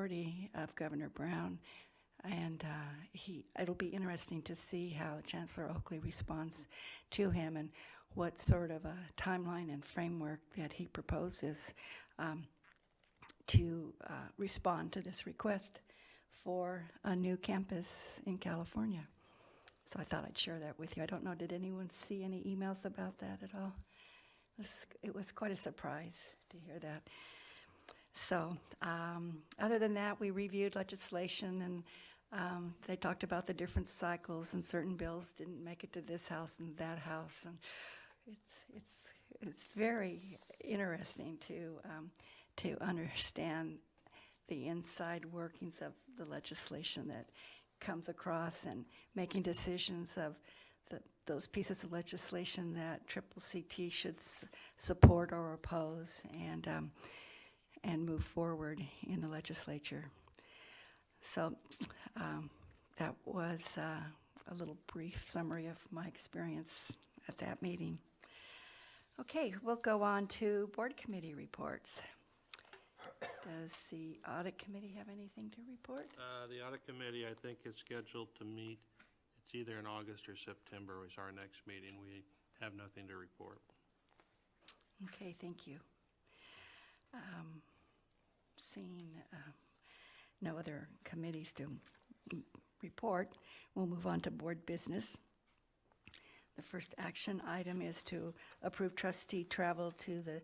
of Governor Brown, and it'll be interesting to see how Chancellor Oakley responds to him and what sort of a timeline and framework that he proposes to respond to this request for a new campus in California. So I thought I'd share that with you. I don't know, did anyone see any emails about that at all? It was quite a surprise to hear that. So other than that, we reviewed legislation, and they talked about the different cycles, and certain bills didn't make it to this house and that house, and it's very interesting to understand the inside workings of the legislation that comes across, and making decisions of those pieces of legislation that CCCT should support or oppose, and move forward in the legislature. So that was a little brief summary of my experience at that meeting. Okay, we'll go on to board committee reports. Does the audit committee have anything to report? The audit committee, I think, is scheduled to meet. It's either in August or September is our next meeting. We have nothing to report. Okay, thank you. Seeing no other committees to report, we'll move on to board business. The first action item is to approve trustee travel to the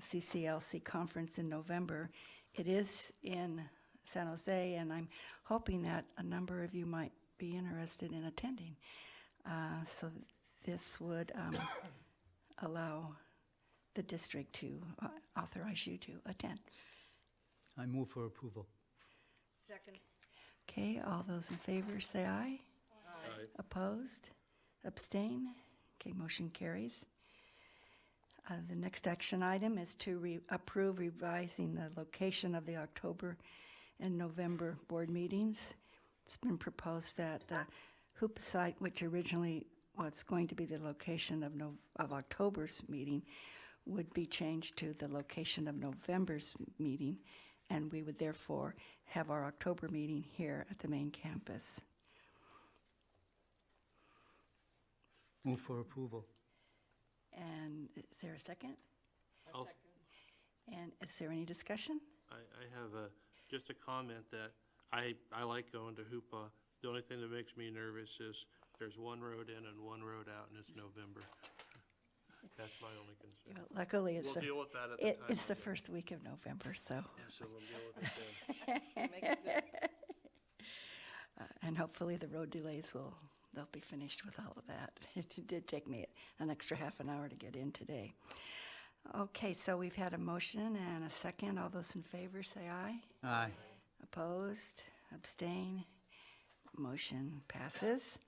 CCLC conference in November. It is in San Jose, and I'm hoping that a number of you might be interested in attending. So this would allow the district to authorize you to attend. I move for approval. Second. Okay, all those in favor say aye. Aye. Opposed? Abstain? Okay, motion carries. The next action item is to approve revising the location of the October and November board meetings. It's been proposed that the hoop site, which originally was going to be the location of October's meeting, would be changed to the location of November's meeting, and we would therefore have our October meeting here at the main campus. Move for approval. And is there a second? I'll Second. And is there any discussion? I have just a comment that I like going to Hoopa. The only thing that makes me nervous is there's one road in and one road out, and it's November. That's my only concern. Well, luckily, We'll deal with that at the time. it's the first week of November, so. Yeah, so we'll deal with it then. Make it good. And hopefully the road delays they'll be finished with all of that. It did take me an extra half an hour to get in today. Okay, so we've had a motion and a second. All those in favor say aye. Aye. Opposed? Abstain? Motion passes.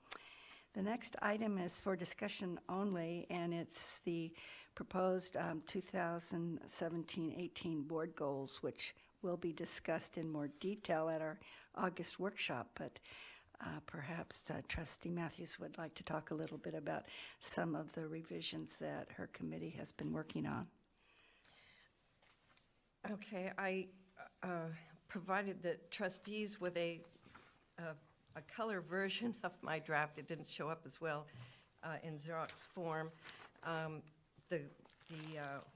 The next item is for discussion only, and it's the proposed 2017-18 board goals, which will be discussed in more detail at our August workshop, but perhaps Trustee Matthews would like to talk a little bit about some of the revisions that her committee has been working on. Okay, I provided the trustees with a color version of my draft. It didn't show up as well in Xerox form. The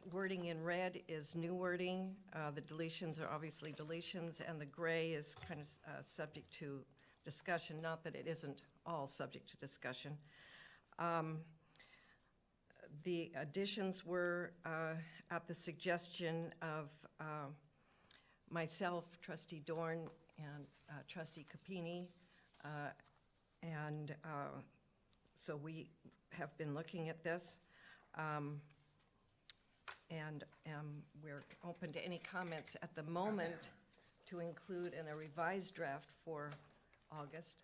wording in red is new wording. The deletions are obviously deletions, and the gray is kind of subject to discussion, not that it isn't all subject to discussion. The additions were at the suggestion of myself, Trustee Dorn, and Trustee Capini, and so we have been looking at this, and we're open to any comments at the moment to include in a revised draft for August.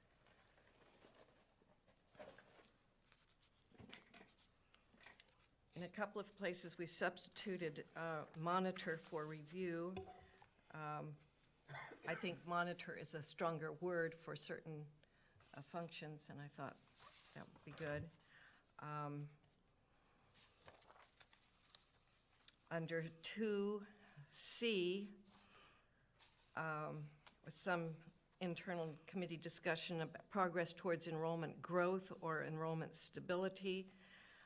In a couple of places, we substituted monitor for review. I think monitor is a stronger word for certain functions, and I thought that would be good. Under 2C, some internal committee discussion about progress towards enrollment growth or enrollment stability.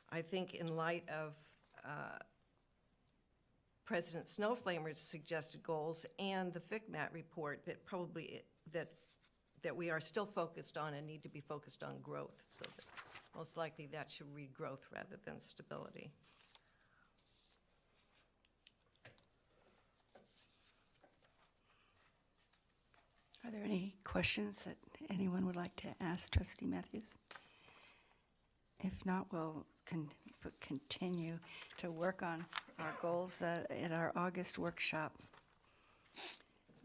I think in light of President Snowflamer's suggested goals and the FICMAT report, that probably that we are still focused on and need to be focused on growth. So that most likely that should read growth rather than stability. Are there any questions that anyone would like to ask Trustee Matthews? If not, we'll continue to work on our goals at our August workshop.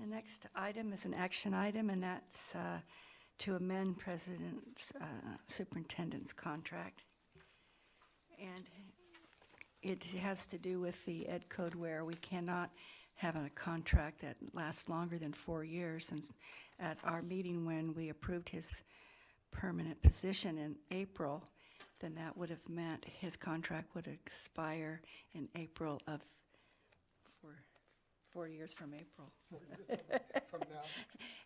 The next item is an action item, and that's to amend Superintendent's contract. And it has to do with the Ed Code where we cannot have a contract that lasts longer than 4 years. And at our meeting when we approved his permanent position in April, then that would have meant his contract would expire in April of 4 years from April. From now.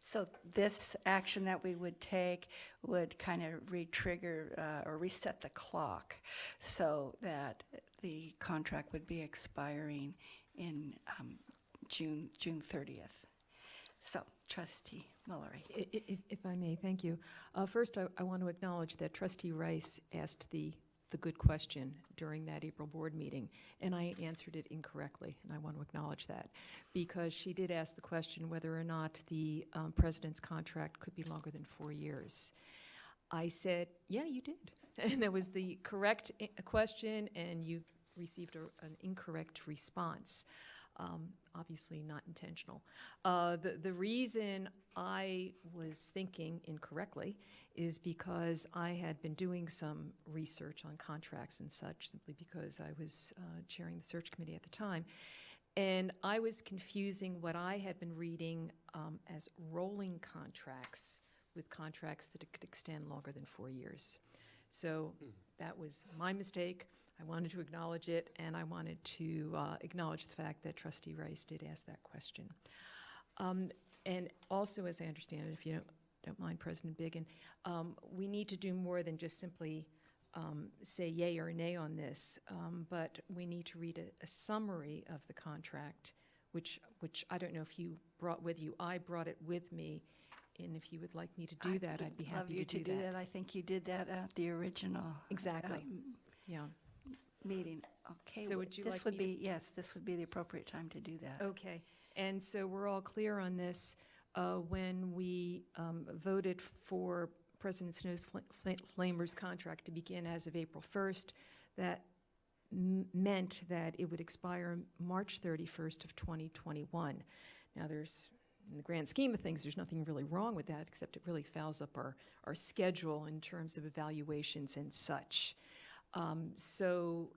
So this action that we would take would kind of re-trigger or reset the clock so that the contract would be expiring in June 30th. So, Trustee Mullery. If I may, thank you. First, I want to acknowledge that Trustee Rice asked the good question during that April board meeting, and I answered it incorrectly, and I want to acknowledge that, because she did ask the question whether or not the president's contract could be longer than 4 years. I said, yeah, you did. And that was the correct question, and you received an incorrect response. Obviously not intentional. The reason I was thinking incorrectly is because I had been doing some research on contracts and such, simply because I was chairing the search committee at the time. And I was confusing what I had been reading as rolling contracts with contracts that could extend longer than 4 years. So that was my mistake. I wanted to acknowledge it, and I wanted to acknowledge the fact that Trustee Rice did ask that question. And also, as I understand it, if you don't mind, President Biggin, we need to do more than just simply say yay or nay on this, but we need to read a summary of the contract, which I don't know if you brought with you. I brought it with me, and if you would like me to do that, I'd be happy to do that. I think you did that at the original. Exactly. Yeah. Meeting. Okay. So would you this like would me be yes, this would be the appropriate time to do that. Okay, and so we're all clear on this. When we voted for President Snowflamer's contract to begin as of April 1st, that meant that it would expire March 31st of 2021. Now there's, in the grand scheme of things, there's nothing really wrong with that, except it really fouls up our schedule in terms of evaluations and such. So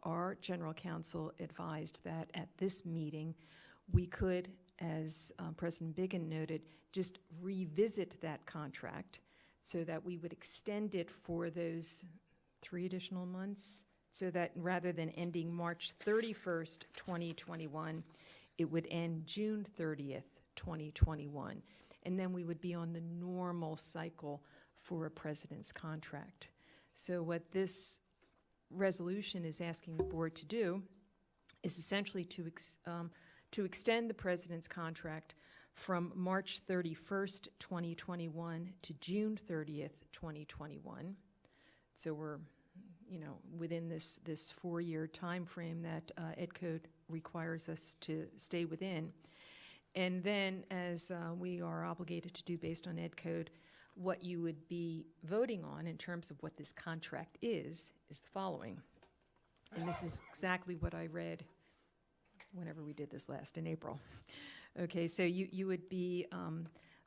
our general counsel advised that at this meeting, we could, as President Biggin noted, just revisit that contract so that we would extend it for those 3 additional months, so that rather than ending March 31st, 2021, it would end June 30th, 2021. And then we would be on the normal cycle for a president's contract. So what this resolution is asking the board to do is essentially to extend the president's contract from March 31st, 2021 to June 30th, 2021. So we're, within this 4-year time frame that Ed Code requires us to stay within. And then, as we are obligated to do based on Ed Code, what you would be voting on in terms of what this contract is the following. And this is exactly what I read whenever we did this last in April. Okay, so you would be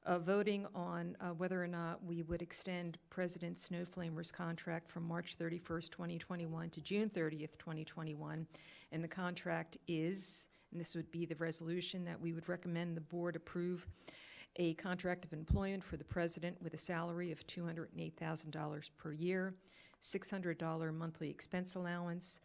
voting on whether or not we would extend President Snowflamer's contract from March 31st, 2021 to June 30th, 2021. And the contract is, and this would be the resolution that we would recommend the board approve, a contract of employment for the president with a salary of $208,000 per year, $600 monthly expense allowance,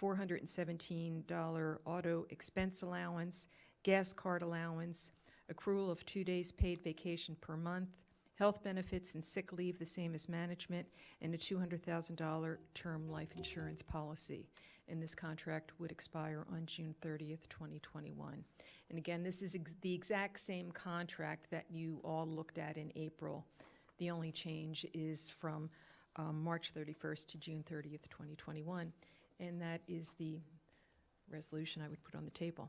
$417 auto expense allowance, gas card allowance, accrual of 2 days paid vacation per month, health benefits and sick leave the same as management, and a $200,000 term life insurance policy. And this contract would expire on June 30th, 2021. And again, this is the exact same contract that you all looked at in April. The only change is from March 31st to June 30th, 2021. And that is the resolution I would put on the table.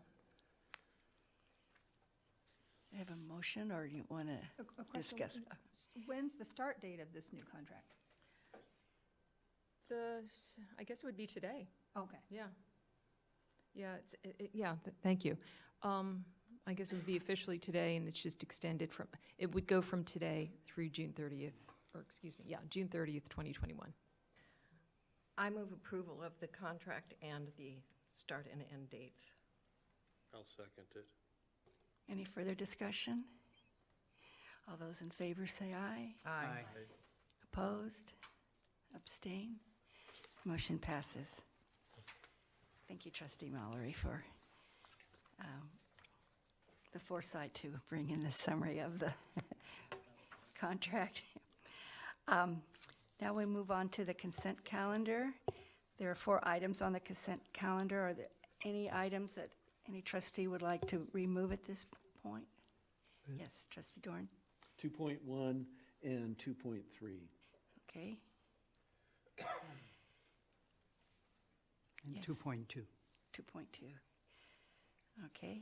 I have a motion, or you want to A question, discuss? when's the start date of this new contract? I guess it would be today. Okay. Yeah. Yeah, thank you. I guess it would be officially today, and it's just extended from, it would go from today through June 30th, or excuse me, yeah, June 30th, 2021. I move approval of the contract and the start and end dates. I'll second it. Any further discussion? All those in favor say aye. Aye. Opposed? Abstain? Motion passes. Thank you, Trustee Mallory, for the foresight to bring in the summary of the contract. Now we move on to the consent calendar. There are 4 items on the consent calendar. Are there any items that any trustee would like to remove at this point? Yes, Trustee Dorn. 2.1 and 2.3. Okay. And Yes. 2.2. 2.2. Okay.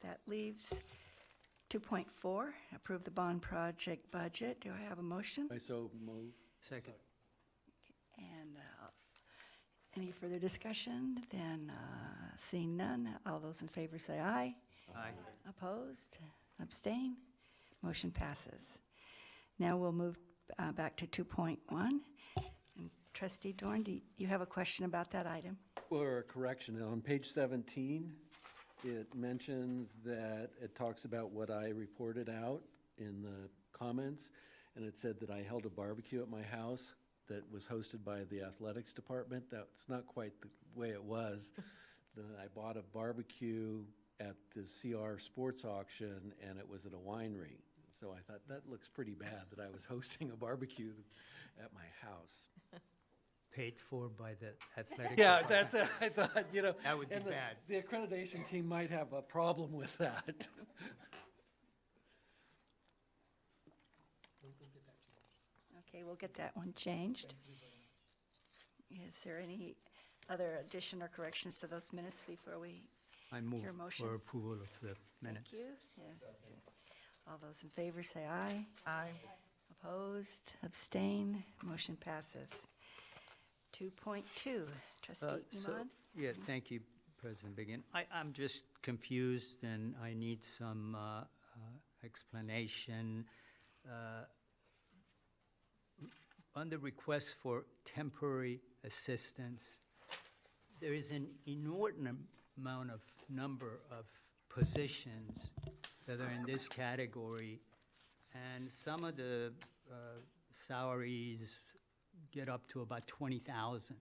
That leaves 2.4, approve the bond project budget. Do I have a motion? I so move. Second. And any further discussion? Then seeing none, all those in favor say aye. Aye. Opposed? Abstain? Motion passes. Now we'll move back to 2.1. And Trustee Dorn, do you have a question about that item? Or a correction, on page 17, it mentions that, it talks about what I reported out in the comments, and it said that I held a barbecue at my house that was hosted by the athletics department. That's not quite the way it was. I bought a barbecue at the CR Sports Auction, and it was at a winery. So I thought, that looks pretty bad that I was hosting a barbecue at my house. Paid for by the athletic. Yeah, department. that's it. I thought, That would be and bad. the accreditation team might have a problem with that. Okay, we'll get that one changed. Is there any other addition or corrections to those minutes before we? I move Your motion. for approval of the minutes. Thank you. Yeah. All those in favor say aye. Aye. Opposed, abstain, motion passes. 2.2, Trustee Iman? Yeah, thank you, President Begin. I'm just confused, and I need some explanation. On the request for temporary assistance, there is an inordinate amount of number of positions that are in this category, and some of the salaries get up to about 20,000.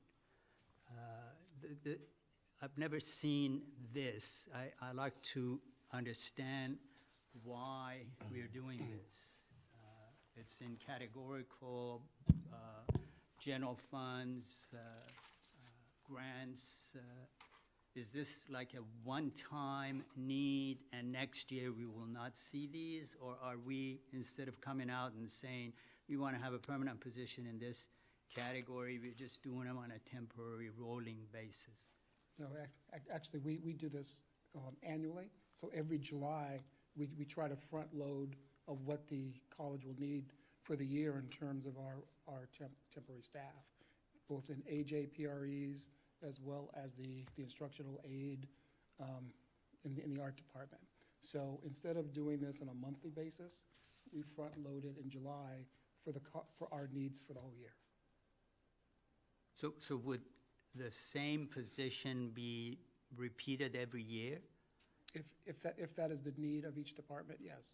I've never seen this. I like to understand why we are doing this. It's in categorical, general funds, grants. Is this like a one-time need, and next year we will not see these? Or are we, instead of coming out and saying, we want to have a permanent position in this category, we're just doing them on a temporary rolling basis? No, actually, we do this annually. So every July, we try to front load of what the college will need for the year in terms of our temporary staff, both in AJ PREs as well as the instructional aid in the art department. So instead of doing this on a monthly basis, we front load it in July for our needs for the whole year. So would the same position be repeated every year? If that is the need of each department, yes.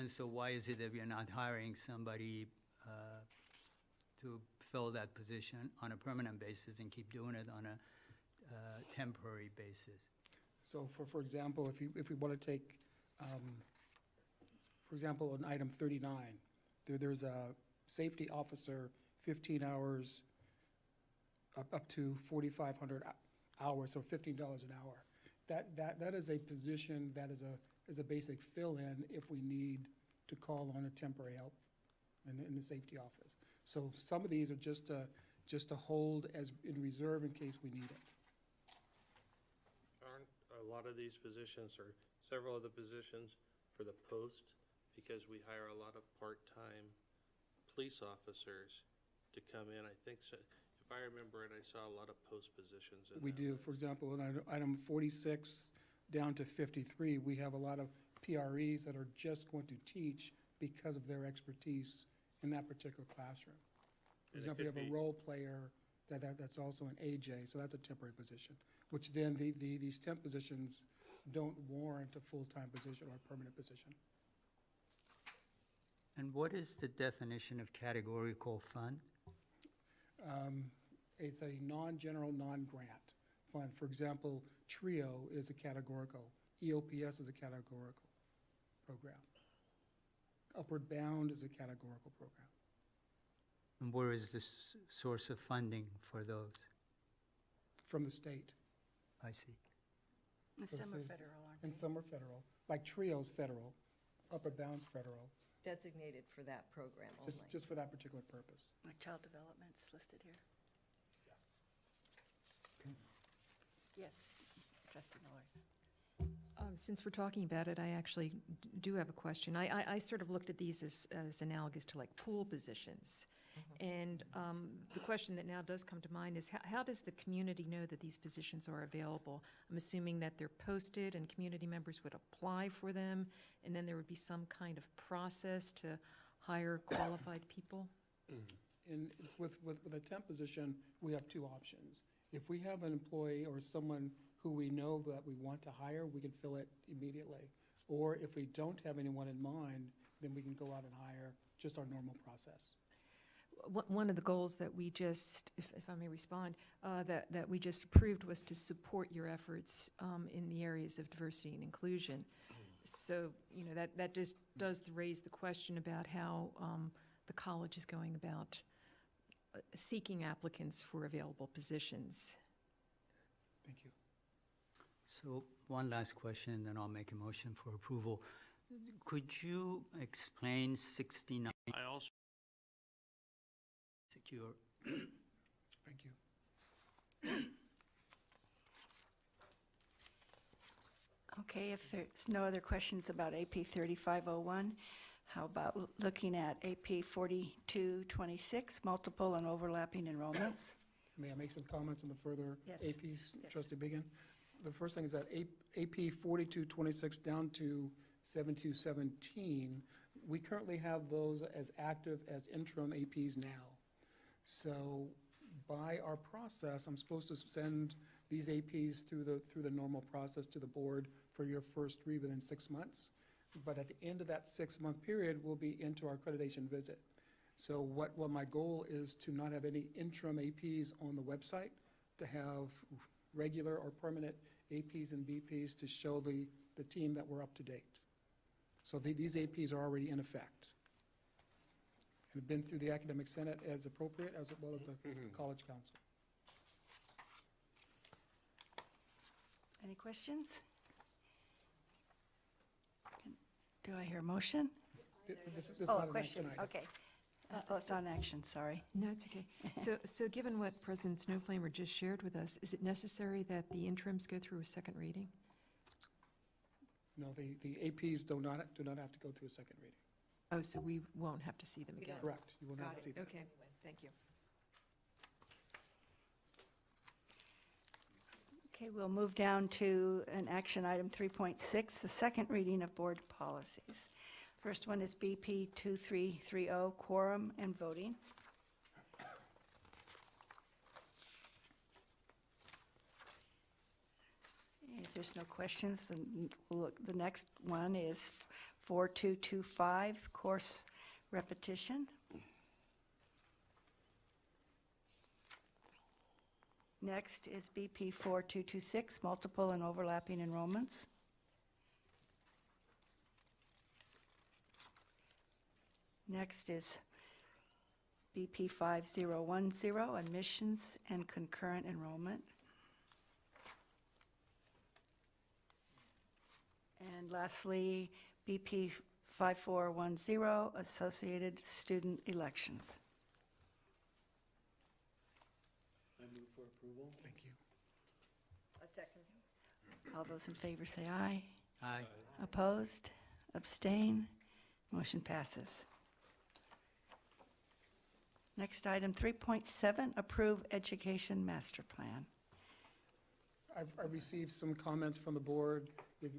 So why is it that we are not hiring somebody to fill that position on a permanent basis and keep doing it on a temporary basis? So for example, if we want to take, for example, on item 39, there's a safety officer, 15 hours, up to 4,500 hours, so $15 an hour. That is a position that is a basic fill-in if we need to call on a temporary help in the safety office. So some of these are just to hold as in reserve in case we need it. Aren't a lot of these positions, or several of the positions for the post, because we hire a lot of part-time police officers to come in? I think so. If I remember it, I saw a lot of post positions in We that do, list. for example, in item 46 down to 53, we have a lot of PREs that are just going to teach because of their expertise in that particular classroom. For And it example, you could have a be- role player that's also an AJ, so that's a temporary position, which then these temp positions don't warrant a full-time position or a permanent position. And what is the definition of categorical fund? It's a non-general, non-grant fund. For example, TRIO is a categorical, EOPS is a categorical program. Upward Bound is a categorical program. And where is the source of funding for those? From the state, I see. And Those some are are- federal, aren't and they? some are federal, like TRIO's federal, Upward Bound's federal, Designated for that program only. just for that particular purpose. Like child development's listed here. Yes, trustee Miller. Since we're talking about it, I actually do have a question. I sort of looked at these as analogous to like pool positions. And the question that now does come to mind is, how does the community know that these positions are available? I'm assuming that they're posted and community members would apply for them, and then there would be some kind of process to hire qualified people? And with a temp position, we have two options. If we have an employee or someone who we know that we want to hire, we can fill it immediately. Or if we don't have anyone in mind, then we can go out and hire, just our normal process. One of the goals that we just, if I may respond, that we just approved was to support your efforts in the areas of diversity and inclusion. So, you know, that just does raise the question about how the college is going about seeking applicants for available positions. Thank you. So one last question, and then I'll make a motion for approval. Could you explain 69 I also secure? Thank you. Okay, if there's no other questions about AP 3501, how about looking at AP 4226, multiple and overlapping enrollments? May I make some comments on the further Yes. APs, Yes. trustee Biggin? The first thing is that AP 4226 down to 7217, we currently have those as active as interim APs now. So by our process, I'm supposed to send these APs through the normal process to the board for your first read within 6 months. But at the end of that 6-month period, we'll be into our accreditation visit. So what my goal is to not have any interim APs on the website, to have regular or permanent APs and BPs to show the team that we're up to date. So these APs are already in effect. And have been through the academic senate as appropriate, as well as the college council. Any questions? Do I hear a motion? This is Oh, not an question, action item. okay. Oh, it's on action, sorry. No, it's okay. So given what President Snowflamer just shared with us, is it necessary that the interims go through a second reading? No, the APs do not have to go through a second reading. Oh, so we won't have to see them again? Correct. You will not Got see it, that. okay, thank you. Okay, we'll move down to an action item 3.6, the second reading of board policies. First one is BP 2330, quorum and voting. If there's no questions, then we'll look, the next one is 4225, course repetition. Next is BP 4226, multiple and overlapping enrollments. Next is BP 5010, admissions and concurrent enrollment. And lastly, BP 5410, associated student elections. I move for approval. Thank you. All those in favor say aye. Aye. Opposed? Abstain? Motion passes. Next item, 3.7, approve education master plan. I've received some comments from the board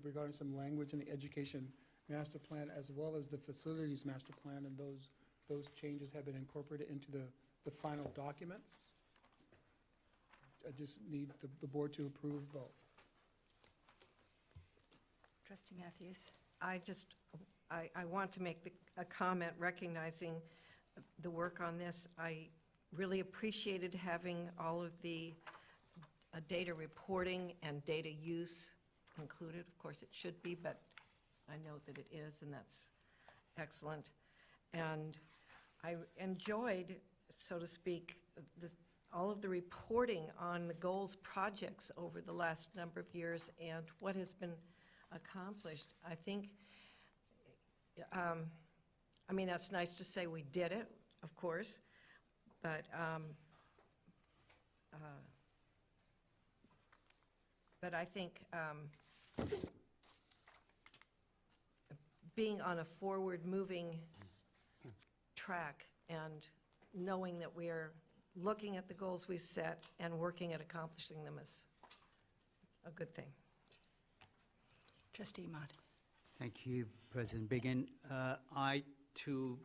regarding some language in the education master plan as well as the facilities master plan, and those changes have been incorporated into the final documents. I just need the board to approve both. Trustee Matthews? I want to make a comment recognizing the work on this. I really appreciated having all of the data reporting and data use included. Of course, it should be, but I know that it is, and that's excellent. And I enjoyed, so to speak, all of the reporting on the goals projects over the last number of years and what has been accomplished. I think, I mean, that's nice to say we did it, of course, but I think being on a forward-moving track and knowing that we are looking at the goals we've set and working at accomplishing them is a good thing. Trustee Mott? Thank you, President Biggin. I, too,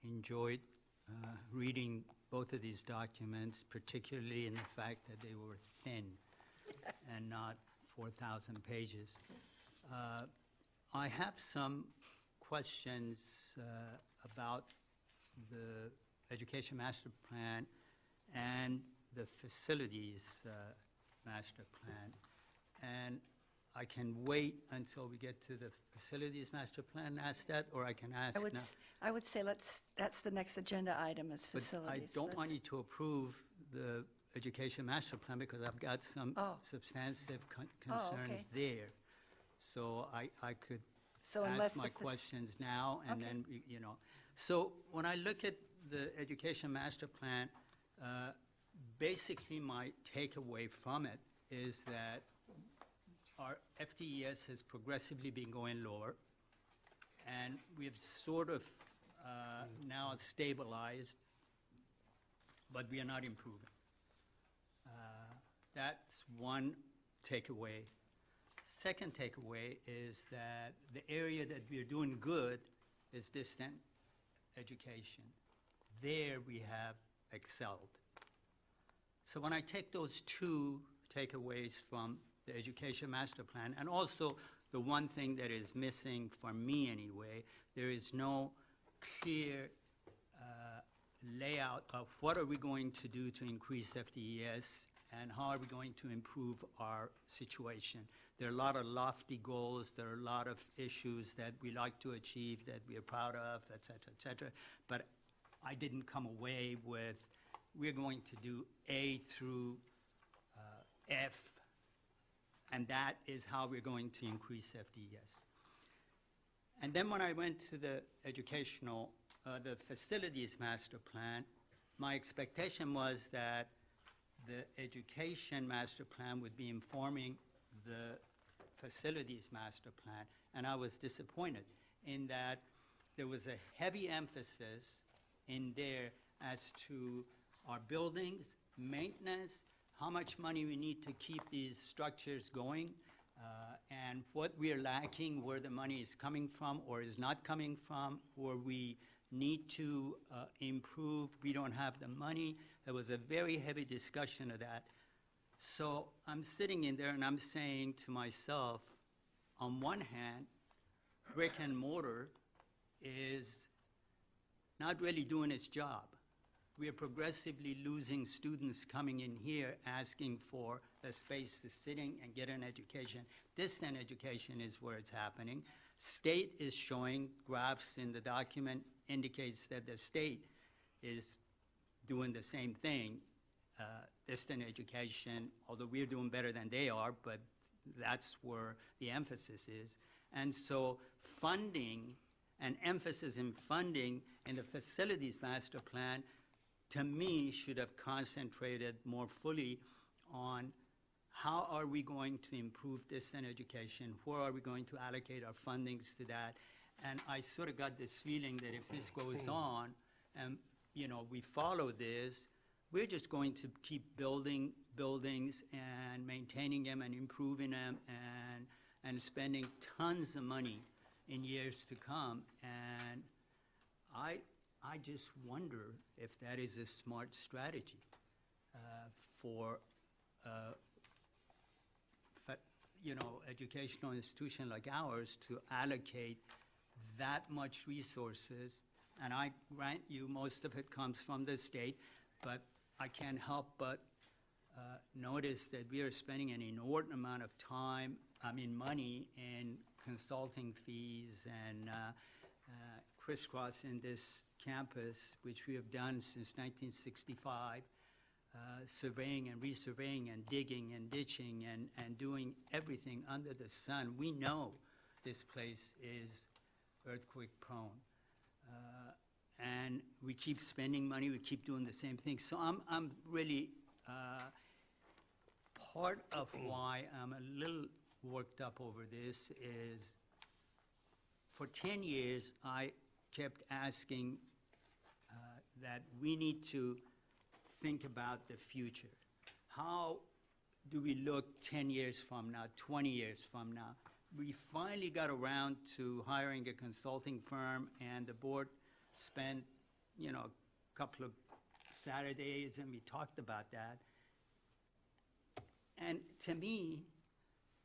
enjoyed reading both of these documents, particularly in the fact that they were thin and not 4,000 pages. I have some questions about the Education Master Plan and the Facilities Master Plan. And I can wait until we get to the Facilities Master Plan and ask that, or I can ask now. I would say that's the next agenda item is But facilities. I don't want you to approve the Education Master Plan because I've got some Oh. substantive okay. concerns there. So I could So unless ask my the questions now, and Okay. then, you know. So when I look at the Education Master Plan, basically my takeaway from it is that our FTES has progressively been going lower, and we've sort of now stabilized, but we are not improving. That's one takeaway. Second takeaway is that the area that we're doing good is distant education. There we have excelled. So when I take those two takeaways from the Education Master Plan, and also the one thing that is missing for me anyway, there is no clear layout of what are we going to do to increase FTES and how are we going to improve our situation. There are a lot of lofty goals, there are a lot of issues that we like to achieve, that we are proud of, et cetera, but I didn't come away with, we're going to do A through F, and that is how we're going to increase FTES. And then when I went to the the Facilities Master Plan, my expectation was that the Education Master Plan would be informing the Facilities Master Plan, and I was disappointed in that there was a heavy emphasis in there as to our buildings, maintenance, how much money we need to keep these structures going, and what we are lacking, where the money is coming from or is not coming from, where we need to improve, we don't have the money. There was a very heavy discussion of that. So I'm sitting in there and I'm saying to myself, on one hand, brick and mortar is not really doing its job. we are progressively losing students coming in here asking for a space to sitting and get an education. Distant education is where it's happening. State is showing graphs in the document indicates that the state is doing the same thing. Distant education, although we're doing better than they are, but that's where the emphasis is. And so funding, and emphasis in funding in the facilities master plan, to me, should have concentrated more fully on how are we going to improve distant education, where are we going to allocate our fundings to that. And I sort of got this feeling that if this goes on and, you know, we follow this, we're just going to keep building buildings and maintaining them and improving them and spending tons of money in years to come. And I just wonder if that is a smart strategy for you know, educational institution like ours to allocate that much resources. And I grant you, most of it comes from the state, but I can't help but notice that we are spending an inordinate amount of time, money in consulting fees and crisscrossing this campus, which we have done since 1965, surveying and resurveying and digging and ditching and doing everything under the sun. We know this place is earthquake prone. And we keep spending money, we keep doing the same thing. So I'm really, part of why I'm a little worked up over this is for 10 years, I kept asking that we need to think about the future. How do we look 10 years from now, 20 years from now? We finally got around to hiring a consulting firm, and the board spent, you know, a couple of Saturdays, and we talked about that. And to me,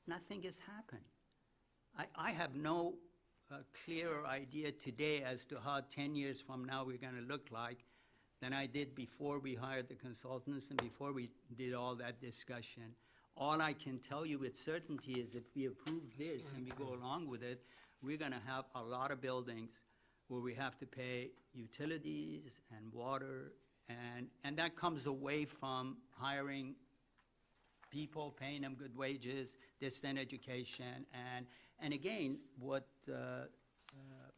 nothing has happened. I have no clearer idea today as to how 10 years from now we're going to look like than I did before we hired the consultants and before we did all that discussion. All I can tell you with certainty is if we approve this and we go along with it, we're going to have a lot of buildings where we have to pay utilities and water, and that comes away from hiring people, paying them good wages, distant education, and again, what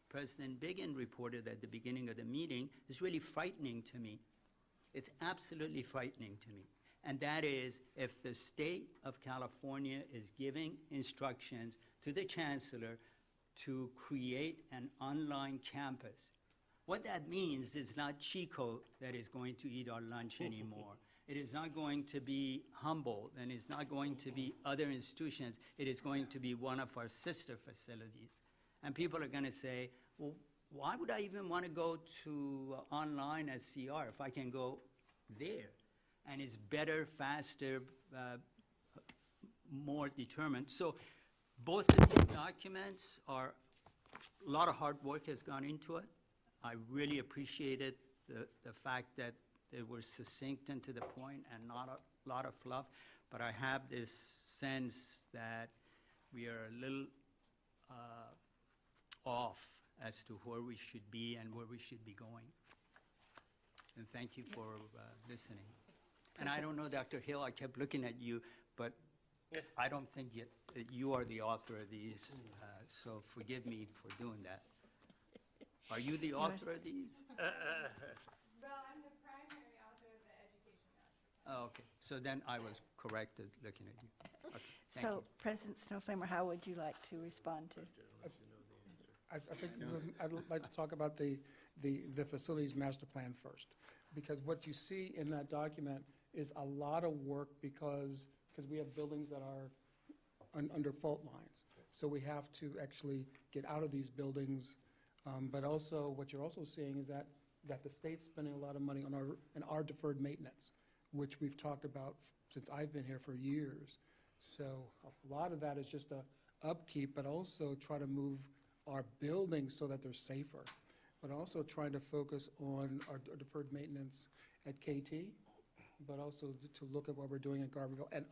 President Biggin reported at the beginning of the meeting is really frightening to me. It's absolutely frightening to me. And that is, if the state of California is giving instructions to the chancellor to create an online campus, what that means is not Chico that is going to eat our lunch anymore. It is not going to be Humboldt, and it's not going to be other institutions. It is going to be one of our sister facilities. And people are going to say, well, why would I even want to go to online as CR if I can go there? And it's better, faster, more determined. So both of these documents are, a lot of hard work has gone into it. I really appreciated the fact that they were succinct and to the point and not a lot of fluff. But I have this sense that we are a little off as to where we should be and where we should be going. And thank you for listening. And I don't know, Dr. Hill, I kept looking at you, but I don't think yet that you are the author of these, so forgive me for doing that. Are you the author of these? Well, I'm the primary author of the education master plan. Oh, okay. So then I was correct at looking at you. Okay, thank So, you. President Snowflamer, how would you like to respond to? I think I'd like to talk about the facilities master plan first, because what you see in that document is a lot of work because we have buildings that are under fault lines. So we have to actually get out of these buildings. But also, what you're also seeing is that the state's spending a lot of money on our deferred maintenance, which we've talked about since I've been here for years. So a lot of that is just a upkeep, but also try to move our buildings so that they're safer. but also trying to focus on our deferred maintenance at KT, but also to look at what we're doing at Garberville and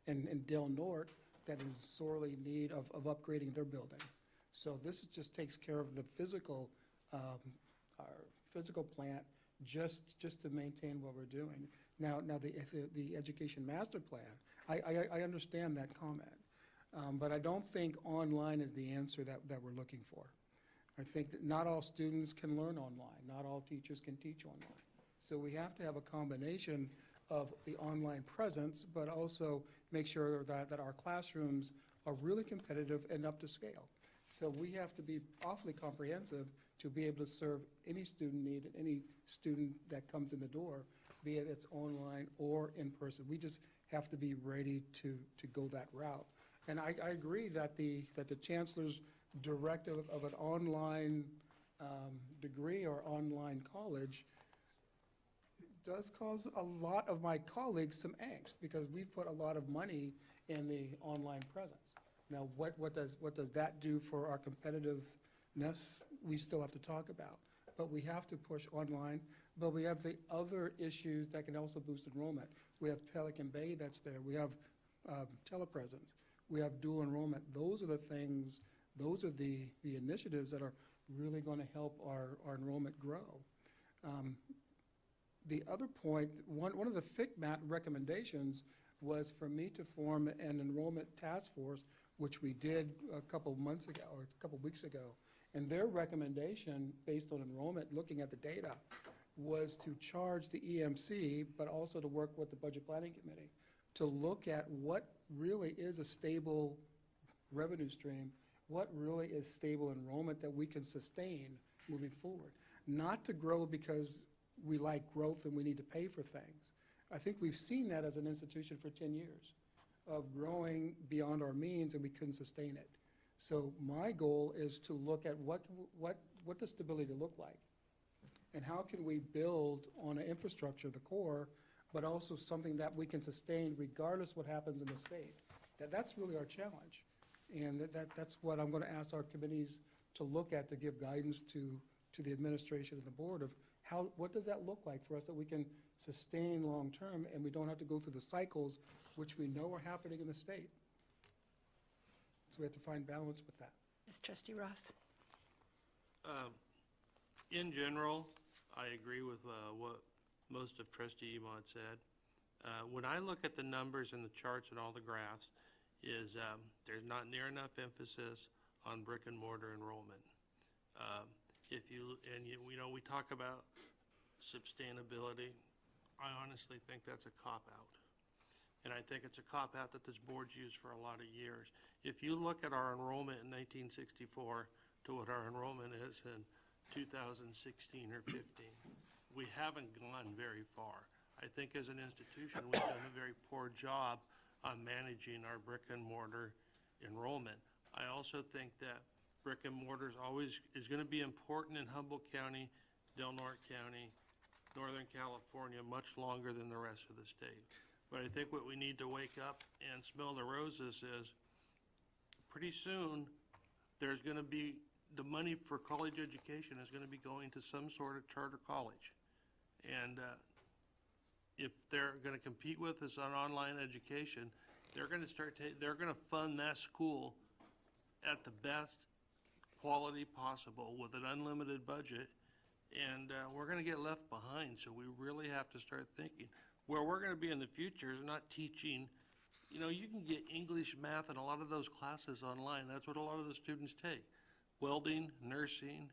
and Del Norte that is sorely in need of upgrading their buildings. So this just takes care of the physical, our physical plant, just to maintain what we're doing. Now the education master plan, I understand that comment, but I don't think online is the answer that we're looking for. I think that not all students can learn online, not all teachers can teach online. So we have to have a combination of the online presence, but also make sure that our classrooms are really competitive and up to scale. So we have to be awfully comprehensive to be able to serve any student need, any student that comes in the door, be it it's online or in person. We just have to be ready to go that route. And I agree that the chancellor's directive of an online degree or online college does cause a lot of my colleagues some angst, because we've put a lot of money in the online presence. Now, what does that do for our competitiveness? We still have to talk about. But we have to push online. But we have the other issues that can also boost enrollment. We have Pelican Bay that's there. We have telepresence. We have dual enrollment. Those are the things, those are the initiatives that are really going to help our enrollment grow. The other point, one of the FICMAT recommendations was for me to form an enrollment task force, which we did a couple months ago, or a couple weeks ago. And their recommendation, based on enrollment, looking at the data, was to charge the EMC, but also to work with the Budget Planning Committee, to look at what really is a stable revenue stream, what really is stable enrollment that we can sustain moving forward. Not to grow because we like growth and we need to pay for things. I think we've seen that as an institution for 10 years, of growing beyond our means and we couldn't sustain it. So my goal is to look at what does stability look like? And how can we build on an infrastructure, the core, but also something that we can sustain regardless what happens in the state? That's really our challenge. And that's what I'm going to ask our committees to look at, to give guidance to the administration and the board of what does that look like for us that we can sustain long-term and we don't have to go through the cycles which we know are happening in the state. So we have to find balance with that. Yes, Trustee Ross? In general, I agree with what most of Trustee Emont said. When I look at the numbers and the charts and all the graphs, there's not near enough emphasis on brick and mortar enrollment. We talk about sustainability. I honestly think that's a cop-out. And I think it's a cop-out that this board's used for a lot of years. If you look at our enrollment in 1964 to what our enrollment is in 2016 or 15, we haven't gone very far. I think as an institution, we've done a very poor job on managing our brick and mortar enrollment. I also think that brick and mortar is going to be important in Humboldt County, Del Norte County, Northern California, much longer than the rest of the state. But I think what we need to wake up and smell the roses is pretty soon there's going to be the money for college education is going to be going to some sort of charter college. And if they're going to compete with us on online education, they're going to fund that school at the best quality possible with an unlimited budget, and we're going to get left behind. So we really have to start thinking where we're going to be in the future is not teaching. You can get English, math, and a lot of those classes online. That's what a lot of the students take. Welding, nursing,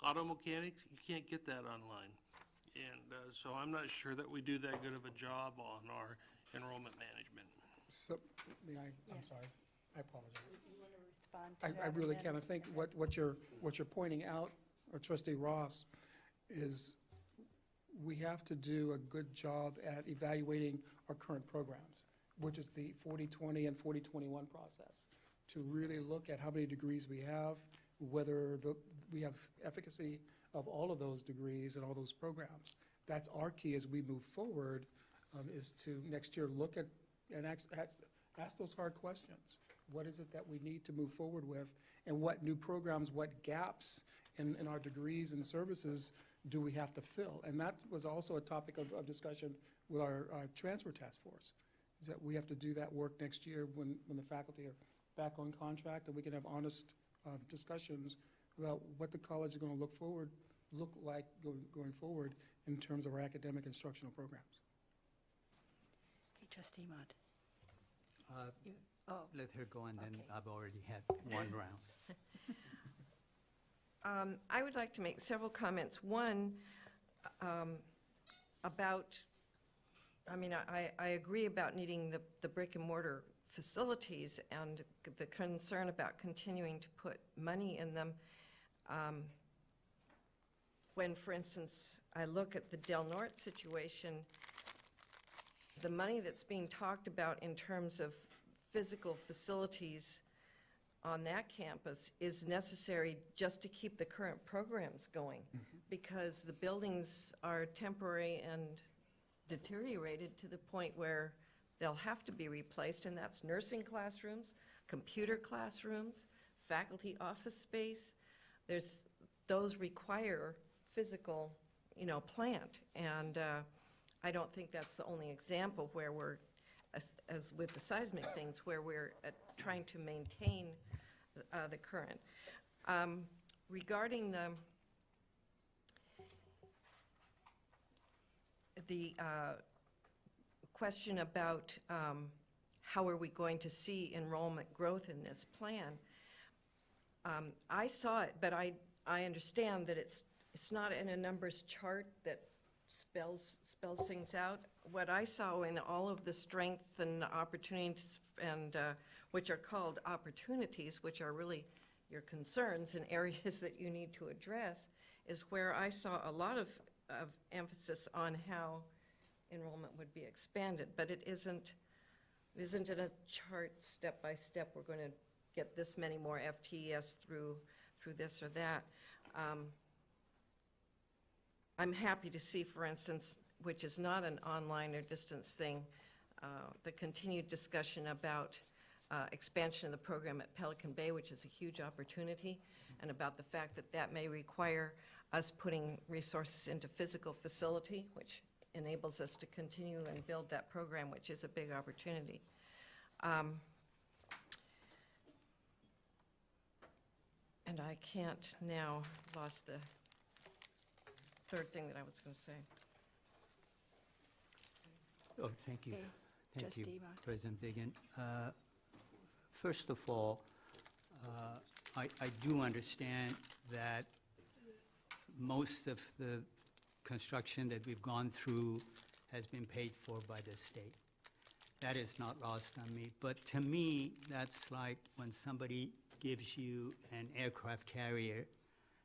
auto mechanics, you can't get that online. And so I'm not sure that we do that good of a job on our enrollment management. So, I'm sorry, I apologize. You want to respond to that? I really and can. I then- think what you're pointing out, Trustee Ross, is we have to do a good job at evaluating our current programs, which is the 40-20 and 40-21 process, to really look at how many degrees we have, whether we have efficacy of all of those degrees and all those programs. That's our key as we move forward, is to next year look at and ask those hard questions. what is it that we need to move forward with, and what new programs, what gaps in our degrees and services do we have to fill? And that was also a topic of discussion with our transfer task force, is that we have to do that work next year when the faculty are back on contract, and we can have honest discussions about what the college is going to look like going forward in terms of our academic instructional programs. Hey, Trustee Mott. Oh, Let her go, and then Okay. I've already had one round. I would like to make several comments. One, about, I agree about needing the brick and mortar facilities and the concern about continuing to put money in them. When, for instance, I look at the Del Norte situation, the money that's being talked about in terms of physical facilities on that campus is necessary just to keep the current programs going, because the buildings are temporary and deteriorated to the point where they'll have to be replaced, and that's nursing classrooms, computer classrooms, faculty office space. Those require physical, plant, and I don't think that's the only example where we're, as with the seismic things, where we're trying to maintain the current. Regarding the question about how are we going to see enrollment growth in this plan, I saw it, but I understand that it's not in a numbers chart that spells things out. What I saw in all of the strengths and opportunities, and which are called opportunities, which are really your concerns and areas that you need to address, is where I saw a lot of emphasis on how enrollment would be expanded. But it isn't in a chart step by step. We're going to get this many more FTES through this or that. I'm happy to see, for instance, which is not an online or distance thing, the continued discussion about expansion of the program at Pelican Bay, which is a huge opportunity, and about the fact that that may require us putting resources into physical facility, which enables us to continue and build that program, which is a big opportunity. And I can't now, lost the third thing that I was going to say. Oh, thank you. Okay, Thank you, Trustee Mott. President Biggin. First of all, I do understand that most of the construction that we've gone through has been paid for by the state. That is not lost on me. But to me, that's like when somebody gives you an aircraft carrier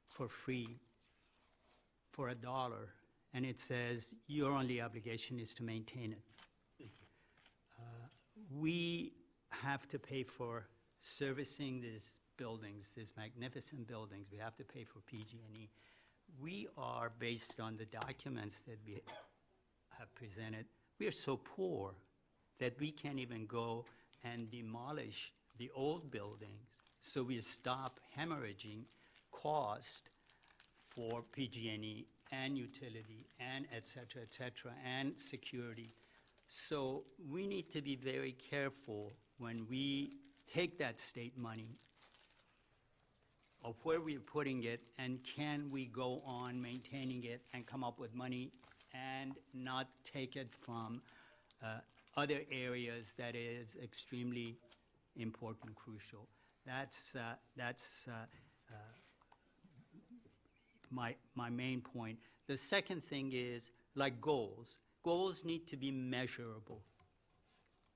for free for $1, and it says your only obligation is to maintain it. We have to pay for servicing these buildings, these magnificent buildings. We have to pay for PG&E. We are, based on the documents that we have presented, we are so poor that we can't even go and demolish the old buildings, so we stop hemorrhaging cost for PG&E and utility and et cetera, and security. So we need to be very careful when we take that state money of where we're putting it, and can we go on maintaining it and come up with money and not take it from other areas that is extremely important, crucial. That's my main point. The second thing is, like goals. Goals need to be measurable.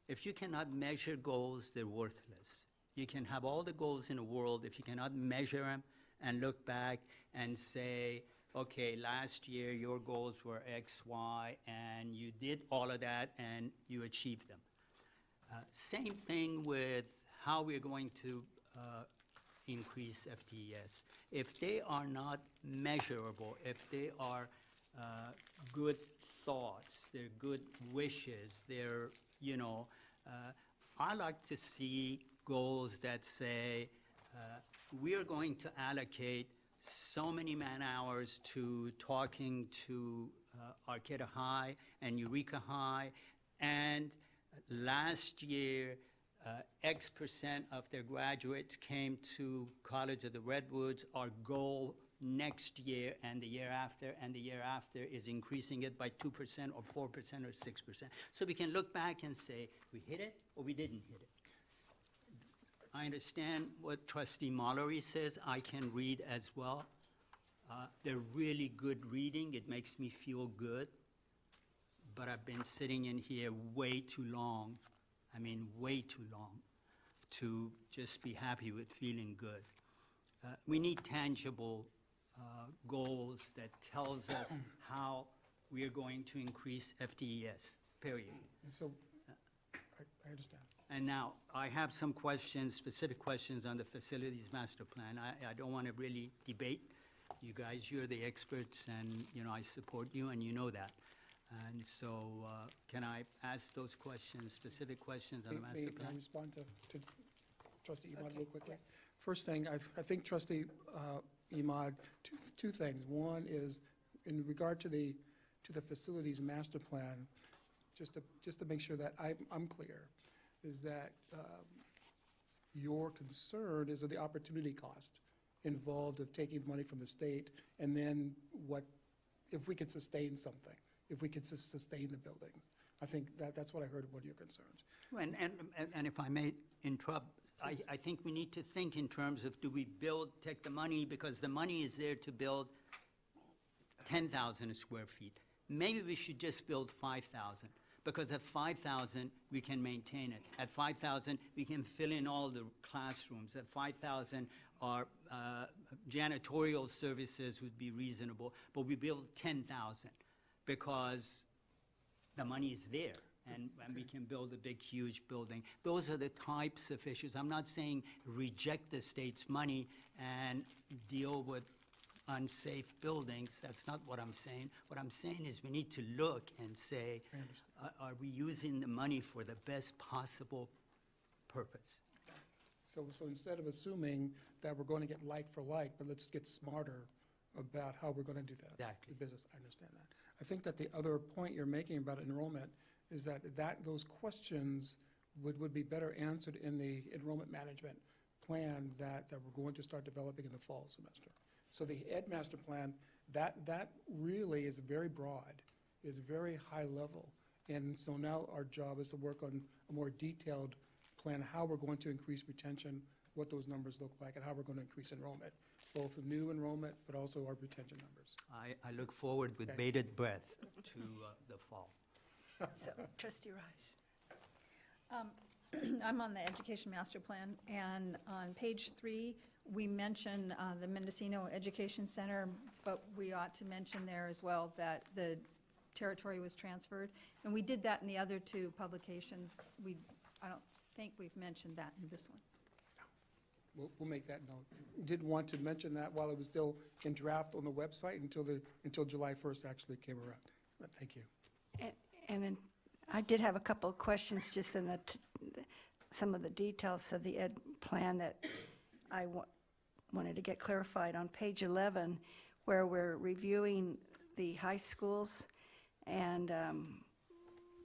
If you cannot measure goals, they're worthless. You can have all the goals in the world. If you cannot measure them and look back and say, okay, last year your goals were X, Y, and you did all of that and you achieved them. Same thing with how we're going to increase FTES. If they are not measurable, if they are good thoughts, they're good wishes, they're, I like to see goals that say, we are going to allocate so many man-hours to talking to Arcata High and Eureka High, and last year, X% of their graduates came to College of the Redwoods. Our goal next year and the year after and the year after is increasing it by 2% or 4% or 6%. So we can look back and say, we hit it or we didn't hit it. I understand what Trustee Mallory says. I can read as well. They're really good reading. It makes me feel good. But I've been sitting in here way too long, I mean way too long, to just be happy with feeling good. We need tangible goals that tells us how we are going to increase FTES, period. And so, I understand. And now, I have some questions, specific questions on the facilities master plan. I don't want to really debate. You guys, you're the experts, and, you know, I support you, and you know that. And so, can I ask those questions, specific questions on the master May I plan? respond to Trustee Imad Okay, real quickly? yes. First thing, I think Trustee Imad, two things. One is, in regard to the facilities master plan, just to make sure that I'm clear, is that your concern is of the opportunity cost involved of taking money from the state, and then if we could sustain something, if we could sustain the building. I think that's what I heard of one of your concerns. And if I may interrupt, I think we need to think in terms of, do we take the money, because the money is there to build 10,000 square feet. Maybe we should just build 5,000, because at 5,000, we can maintain it. At 5,000, we can fill in all the classrooms. At 5,000, our janitorial services would be reasonable, but we build 10,000 because the money is there, and we can build a big, huge building. Those are the types of issues. I'm not saying reject the state's money and deal with unsafe buildings. That's not what I'm saying. What I'm saying is we need to look and say, are we using the money for the best possible purpose? So instead of assuming that we're going to get like for like, but let's get smarter about how we're going to do that. Exactly. The business, I understand that. I think that the other point you're making about enrollment is that those questions would be better answered in the enrollment management plan that we're going to start developing in the fall semester. So the Ed Master Plan, that really is very broad, is very high level. And so now our job is to work on a more detailed plan, how we're going to increase retention, what those numbers look like, and how we're going to increase enrollment, both new enrollment, but also our retention numbers. I look forward with bated breath to the fall. So, Trustee Rice. I'm on the Education Master Plan, and on page 3, we mention the Mendocino Education Center, but we ought to mention there as well that the territory was transferred. And we did that in the other two publications. I don't think we've mentioned that in this one. We'll make that note. Didn't want to mention that while it was still in draft on the website until July 1st actually came around. But thank you. And then I did have a couple of questions just in some of the details of the Ed plan that I wanted to get clarified. On page 11, where we're reviewing the high schools and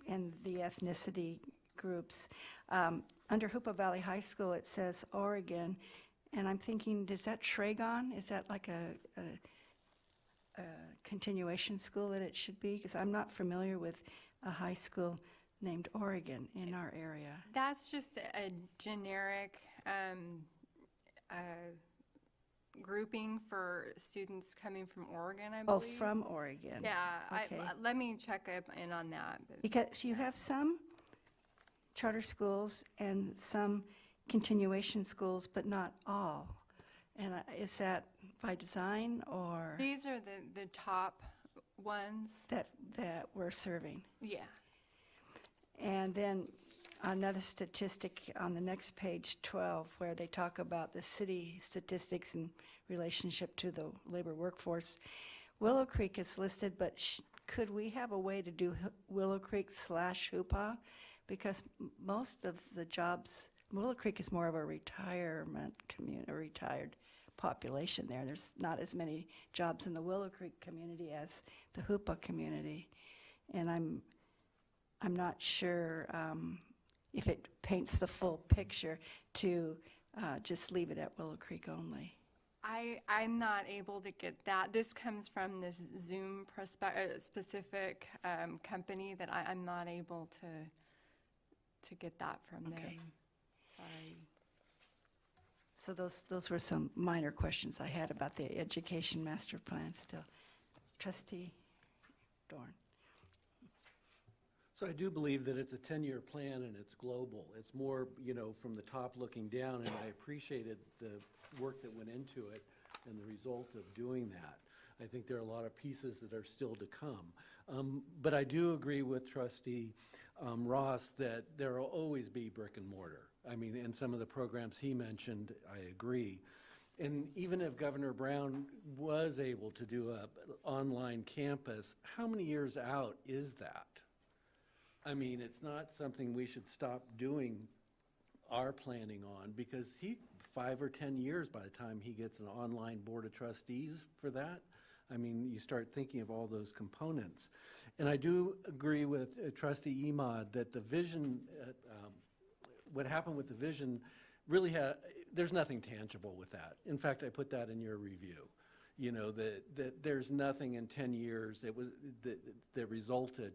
the ethnicity groups. Under Hoopa Valley High School, it says Oregon, and I'm thinking, is that Tragon? Is that like a continuation school that it should be? Because I'm not familiar with a high school named Oregon in our area. That's just a generic grouping for students coming from Oregon, I Oh, believe. from Oregon. Yeah, Okay. let me check up in on that. But Because you have some charter schools and some continuation schools, but not all. And is that by design or these are the top ones. that we're serving? Yeah. And then another statistic on the next page, 12, where they talk about the city statistics in relationship to the labor workforce. Willow Creek is listed, but could we have a way to do Willow Creek / Hoopa? Because most of the jobs Willow Creek is more of a retirement community, a retired population there. There's not as many jobs in the Willow Creek community as the Hoopa community. And I'm not sure if it paints the full picture to just leave it at Willow Creek only. I'm not able to get that. This comes from this Zoom specific company that I'm not able to get that from them. Okay. Sorry. So those were some minor questions I had about the education master plan still. Trustee Dorn. So I do believe that it's a 10-year plan and it's global. It's more, from the top looking down, and I appreciated the work that went into it and the result of doing that. I think there are a lot of pieces that are still to come. But I do agree with Trustee Ross that there will always be brick and mortar. I mean, in some of the programs he mentioned, I agree. And even if Governor Brown was able to do an online campus, how many years out is that? I mean, it's not something we should stop doing our planning on, because 5 or 10 years by the time he gets an online board of trustees for that. I mean, you start thinking of all those components. And I do agree with Trustee Emad that the vision, what happened with the vision really there's nothing tangible with that. In fact, I put that in your review. That there's nothing in 10 years that resulted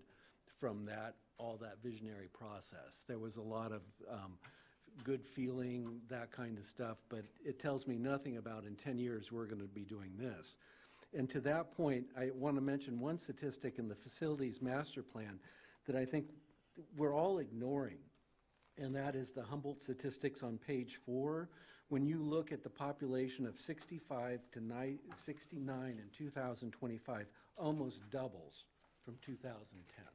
from all that visionary process. There was a lot of good feeling, that kind of stuff, but it tells me nothing about in 10 years we're going to be doing this. And to that point, I want to mention one statistic in the facilities master plan that I think we're all ignoring, and that is the Humboldt statistics on page 4. When you look at the population of 65 to 69 in 2025, almost doubles from 2010.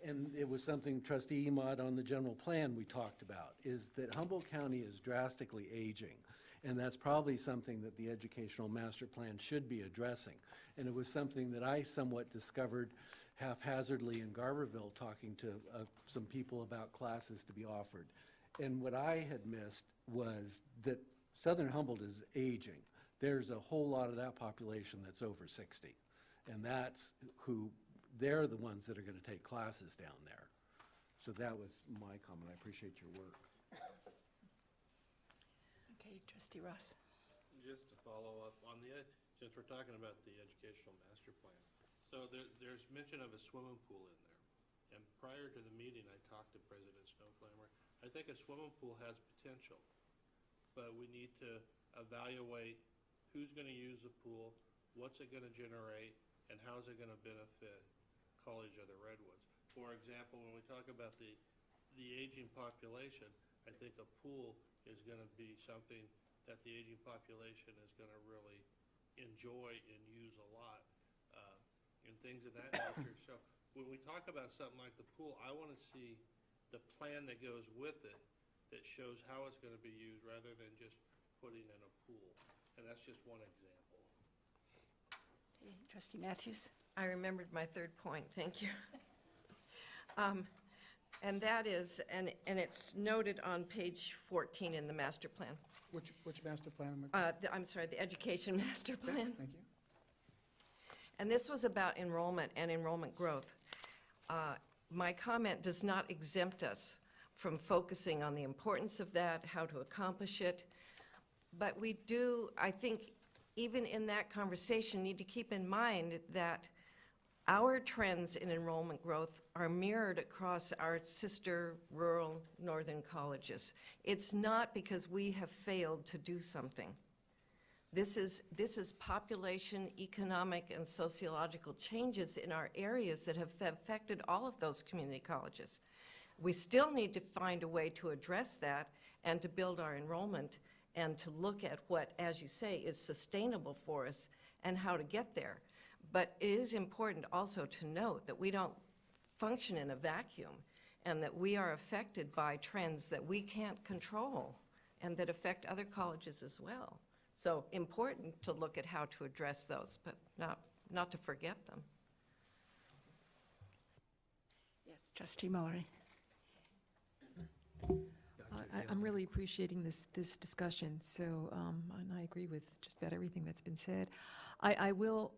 And it was something Trustee Emad on the general plan we talked about, is that Humboldt County is drastically aging. And that's probably something that the educational master plan should be addressing. And it was something that I somewhat discovered haphazardly in Garberville, talking to some people about classes to be offered. And what I had missed was that Southern Humboldt is aging. There's a whole lot of that population that's over 60. And they're the ones that are going to take classes down there. So that was my comment. I appreciate your work. Okay, Trustee Ross. Just to follow up on since we're talking about the educational master plan. So there's mention of a swimming pool in there. And prior to the meeting, I talked to President Snowflamer. I think a swimming pool has potential, but we need to evaluate who's going to use the pool, what's it going to generate, and how is it going to benefit College of the Redwoods. For example, when we talk about the aging population, I think a pool is going to be something that the aging population is going to really enjoy and use a lot, and things of that nature. So when we talk about something like the pool, I want to see the plan that goes with it that shows how it's going to be used rather than just putting in a pool. And that's just one example. Okay, Trustee Matthews. I remembered my third point, thank you. And that is, and it's noted on page 14 in the master plan. Which master plan? I'm sorry, the education master plan. Thank you. And this was about enrollment and enrollment growth. My comment does not exempt us from focusing on the importance of that, how to accomplish it. But we do, I think, even in that conversation, need to keep in mind that our trends in enrollment growth are mirrored across our sister rural northern colleges. It's not because we have failed to do something. This is population, economic, and sociological changes in our areas that have affected all of those community colleges. We still need to find a way to address that and to build our enrollment and to look at what, as you say, is sustainable for us and how to get there. But it is important also to note that we don't function in a vacuum and that we are affected by trends that we can't control and that affect other colleges as well. So important to look at how to address those, but not to forget them. Yes, Trustee Mullery. I'm really appreciating this discussion, so, and I agree with just about everything that's been said. I will,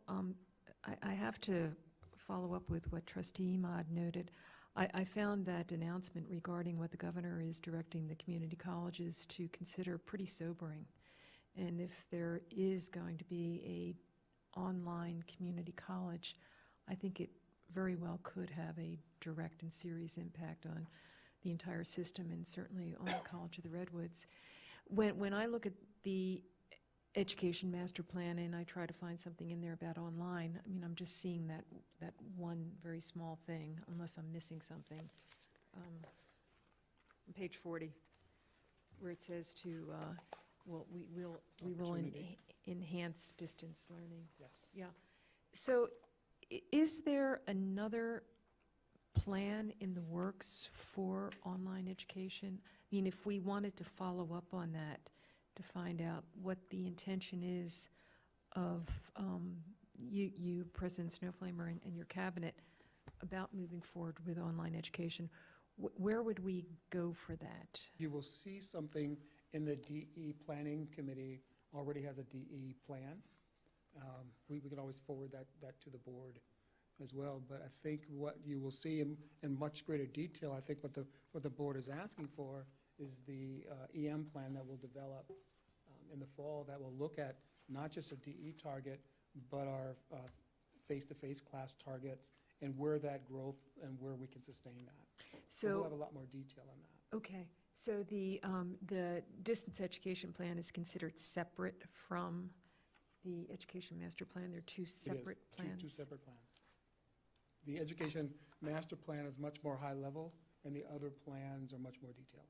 I have to follow up with what Trustee Imad noted. I found that announcement regarding what the governor is directing the community colleges to consider pretty sobering. And if there is going to be a online community college, I think it very well could have a direct and serious impact on the entire system and certainly on the College of the Redwoods. When I look at the education master plan and I try to find something in there about online, I mean, I'm just seeing that one very small thing, unless I'm missing something. On page 40, where it says to, well, we will Opportunity. enhance distance learning. Yes. Yeah. So is there another plan in the works for online education? I mean, if we wanted to follow up on that, to find out what the intention is of you, President Snowflamer, and your cabinet about moving forward with online education, where would we go for that? You will see something in the DE Planning Committee, already has a DE plan. We can always forward that to the board as well, but I think what you will see in much greater detail, I think what the board is asking for is the EM plan that will develop in the fall, that will look at not just a DE target, but our face-to-face class targets and where that growth and where we can sustain that. So we'll have a lot more detail on that. Okay, so the distance education plan is considered separate from the education master plan? They're two It is, separate plans? Two separate plans. The education master plan is much more high level, and the other plans are much more detailed.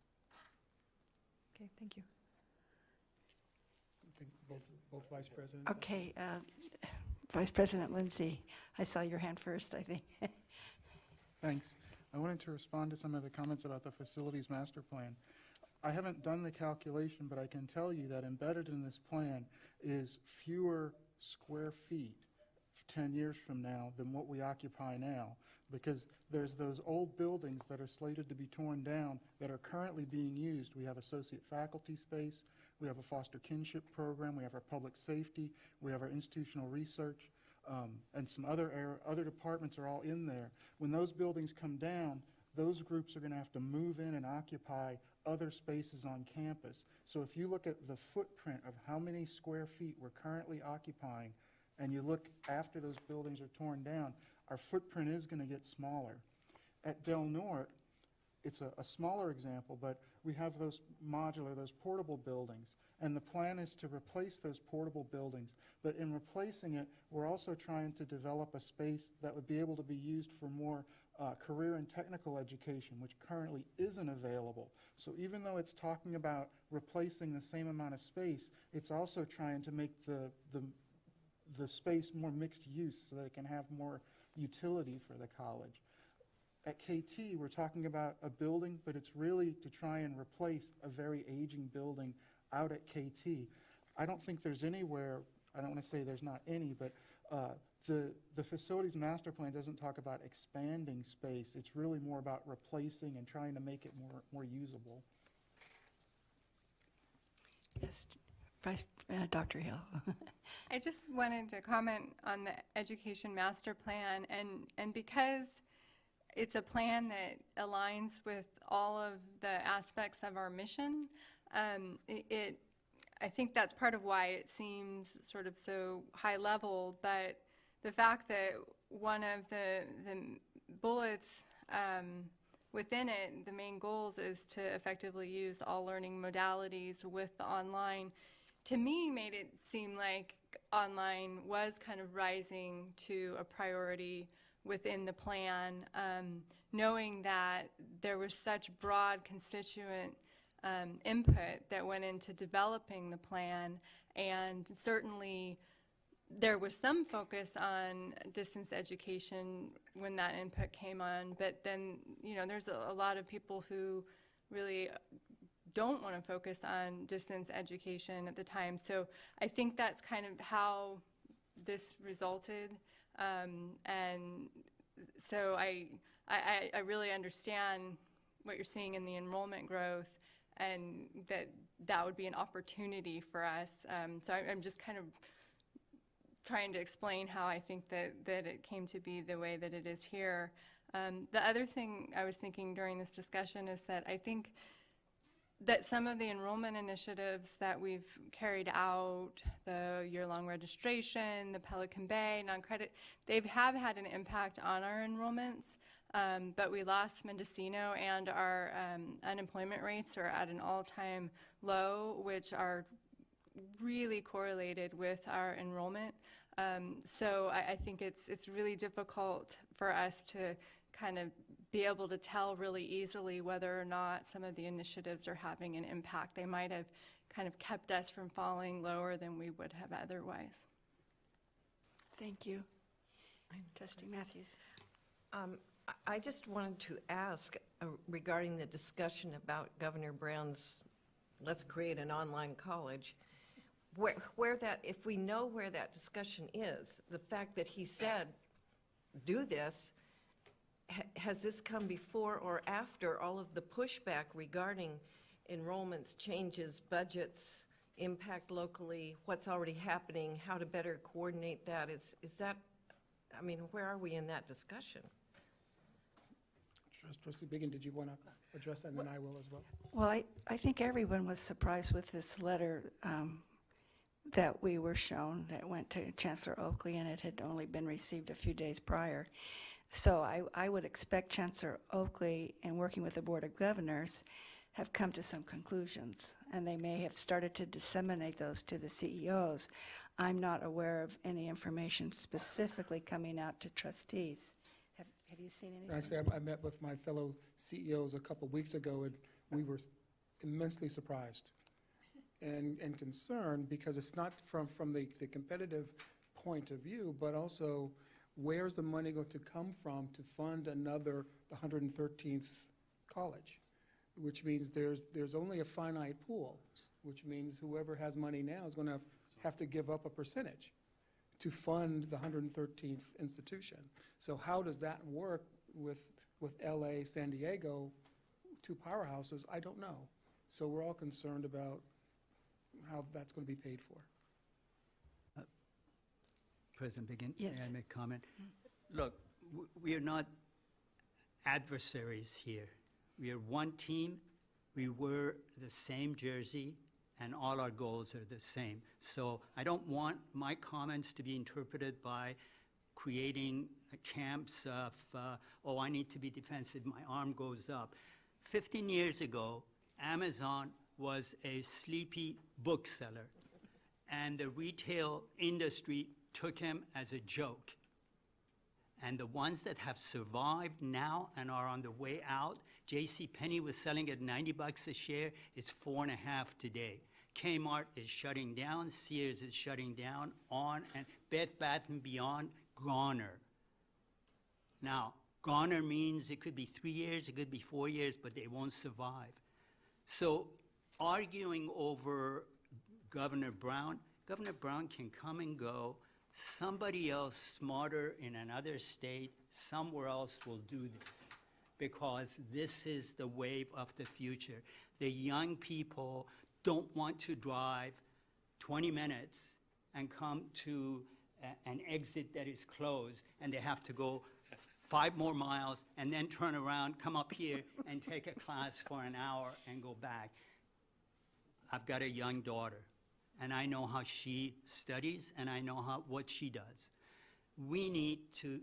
Okay, thank you. I think both vice presidents. have- Okay, Vice President Lindsay, I saw your hand first, I think. Thanks. I wanted to respond to some of the comments about the facilities master plan. I haven't done the calculation, but I can tell you that embedded in this plan is fewer square feet 10 years from now than what we occupy now, because there's those old buildings that are slated to be torn down that are currently being used. We have associate faculty space, we have a foster kinship program, we have our public safety, we have our institutional research, and some other departments are all in there. When those buildings come down, those groups are going to have to move in and occupy other spaces on campus. So if you look at the footprint of how many square feet we're currently occupying, and you look after those buildings are torn down, our footprint is going to get smaller. At Del Norte, it's a smaller example, but we have those modular, those portable buildings, and the plan is to replace those portable buildings. But in replacing it, we're also trying to develop a space that would be able to be used for more career and technical education, which currently isn't available. So even though it's talking about replacing the same amount of space, it's also trying to make the space more mixed use so that it can have more utility for the college. At KT, we're talking about a building, but it's really to try and replace a very aging building out at KT. I don't think there's anywhere, I don't want to say there's not any, but the facilities master plan doesn't talk about expanding space. It's really more about replacing and trying to make it more usable. Yes, Dr. Hill. I just wanted to comment on the education master plan, and because it's a plan that aligns with all of the aspects of our mission, I think that's part of why it seems sort of so high level, but the fact that one of the bullets within it, the main goals, is to effectively use all learning modalities with the online, to me made it seem like online was kind of rising to a priority within the plan, knowing that there was such broad constituent input that went into developing the plan, and certainly there was some focus on distance education when that input came on, but then, you know, there's a lot of people who really don't want to focus on distance education at the time. So I think that's kind of how this resulted. And so I really understand what you're seeing in the enrollment growth. and that would be an opportunity for us. So I'm just kind of trying to explain how I think that it came to be the way that it is here. The other thing I was thinking during this discussion is that I think that some of the enrollment initiatives that we've carried out, the year-long registration, the Pelican Bay, non-credit, they have had an impact on our enrollments, but we lost Mendocino, and our unemployment rates are at an all-time low, which are really correlated with our enrollment. So I think it's really difficult for us to kind of be able to tell really easily whether or not some of the initiatives are having an impact. They might have kind of kept us from falling lower than we would have otherwise. Thank you. Trustee Matthews. I just wanted to ask regarding the discussion about Governor Brown's let's create an online college, where that, if we know where that discussion is, the fact that he said, do this, has this come before or after all of the pushback regarding enrollments, changes, budgets, impact locally, what's already happening, how to better coordinate that? Is that, I mean, where are we in that discussion? Trustee Biggin, did you want to address that, and then I will as well? Well, I think everyone was surprised with this letter that we were shown that went to Chancellor Oakley, and it had only been received a few days prior. So I would expect Chancellor Oakley, in working with the Board of Governors, have come to some conclusions, and they may have started to disseminate those to the CEOs. I'm not aware of any information specifically coming out to trustees. Have you seen anything? Actually, I met with my fellow CEOs a couple weeks ago, and we were immensely surprised and concerned, because it's not from the competitive point of view, but also where's the money going to come from to fund another 113th college, which means there's only a finite pool, which means whoever has money now is going to have to give up a percentage to fund the 113th institution. So how does that work with LA, San Diego, two powerhouses? I don't know. So we're all concerned about how that's going to be paid for. President Begin, Yes. may I make a comment? Look, we are not adversaries here. We are one team. We wear the same jersey, and all our goals are the same. So I don't want my comments to be interpreted by creating camps of, oh, I need to be defensive, my arm goes up. 15 years ago, Amazon was a sleepy bookseller, and the retail industry took him as a joke. And the ones that have survived now and are on the way out, JCPenney was selling at $90 a share, it's $4.50 today. Kmart is shutting down, Sears is shutting down, and Bed Bath & Beyond, goner. Now, goner means it could be 3 years, it could be 4 years, but they won't survive. So arguing over Governor Brown can come and go. Somebody else smarter in another state, somewhere else will do this, because this is the wave of the future. The young people don't want to drive 20 minutes and come to an exit that is closed, and they have to go 5 more miles and then turn around, come up here and take a class for an hour and go back. I've got a young daughter, and I know how she studies, and I know what she does. We need to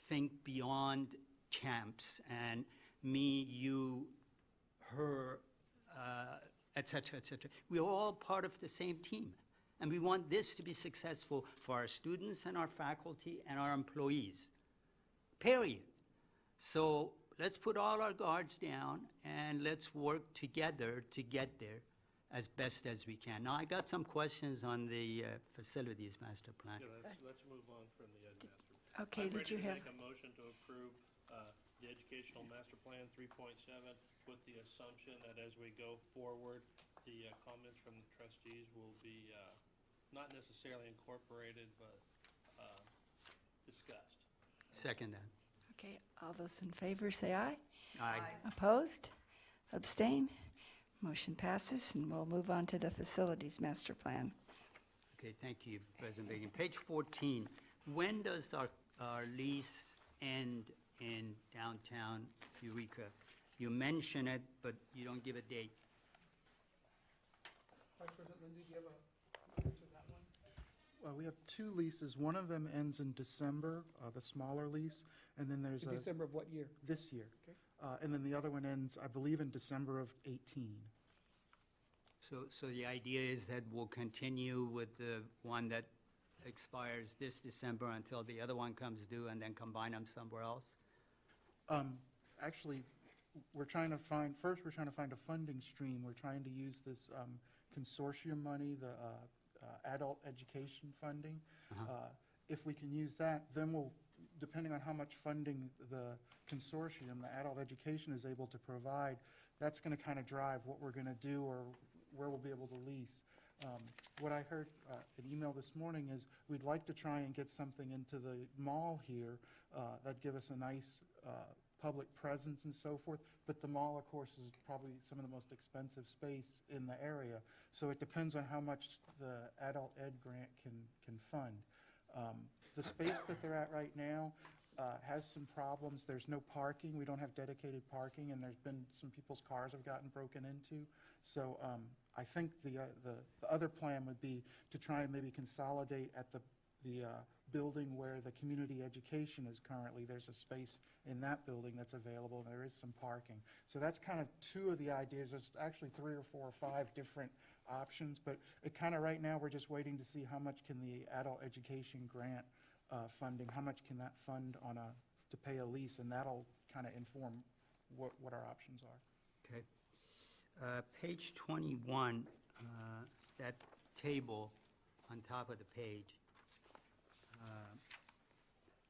think beyond camps and me, you, her, et cetera, et cetera. We're all part of the same team, and we want this to be successful for our students and our faculty and our employees, period. So let's put all our guards down, and let's work together to get there as best as we can. Now, I got some questions on the facilities master plan. Yeah, let's move on from the Ed Master Plan. Okay, did you have? I'm ready to make a motion to approve the Educational Master Plan 3.7 with the assumption that as we go forward, the comments from the trustees will be not necessarily incorporated, but discussed. Second that. Okay, all those in favor say aye. Aye. Opposed? Abstain? Motion passes, and we'll move on to the facilities master plan. Okay, thank you, President Bacon. Page 14, when does our lease end in downtown Eureka? You mention it, but you don't give a date. Vice President Lindsay, do you have a answer to that one? Well, we have two leases. One of them ends in December, the smaller lease, and then there's In December of what year? this year. Okay. And then the other one ends, I believe, in December of 18. So the idea is that we'll continue with the one that expires this December until the other one comes due, and then combine them somewhere else? Actually, we're trying to find a funding stream. We're trying to use this consortium money, the adult education funding. If we can use that, then we'll, depending on how much funding the consortium, the adult education, is able to provide, that's going to kind of drive what we're going to do or where we'll be able to lease. What I heard, an email this morning, is we'd like to try and get something into the mall here that'd give us a nice public presence and so forth, but the mall, of course, is probably some of the most expensive space in the area. So it depends on how much the adult ed grant can fund. The space that they're at right now has some problems. There's no parking. We don't have dedicated parking, and there's been some people's cars have gotten broken into. So I think the other plan would be to try and maybe consolidate at the building where the community education is currently. There's a space in that building that's available, and there is some parking. So that's kind of two of the ideas. There's actually 3 or 4 or 5 different options, but it kind of right now we're just waiting to see how much can the adult education grant funding, how much can that fund on to pay a lease, and that'll kind of inform what our options are. Okay. Page 21, that table on top of the page,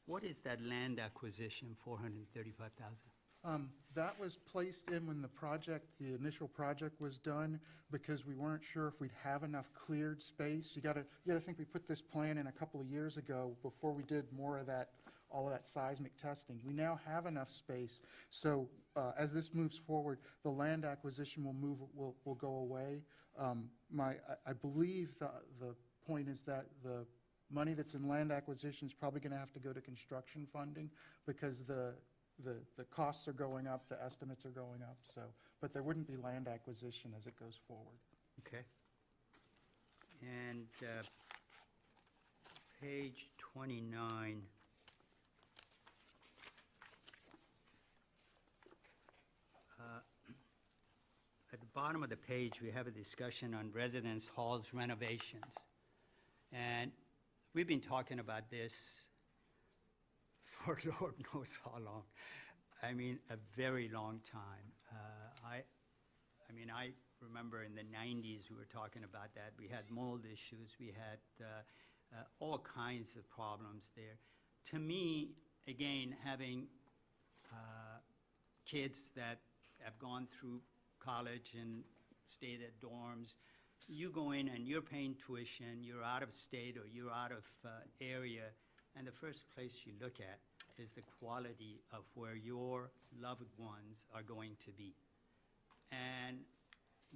what is that land acquisition, $435,000? That was placed in when the initial project was done, because we weren't sure if we'd have enough cleared space. You gotta think we put this plan in a couple of years ago before we did more of that, all of that seismic testing. We now have enough space, so as this moves forward, the land acquisition will go away. I believe the point is that the money that's in land acquisition is probably going to have to go to construction funding, because the costs are going up, the estimates are going up, so, but there wouldn't be land acquisition as it goes forward. Okay. And page 29. At the bottom of the page, we have a discussion on residence halls renovations. And we've been talking about this for Lord knows how long. I mean, a very long time. I remember in the 90s we were talking about that. We had mold issues. We had all kinds of problems there. To me, again, having kids that have gone through college and stayed at dorms, you go in and you're paying tuition, you're out of state or you're out of area, and the first place you look at is the quality of where your loved ones are going to be. And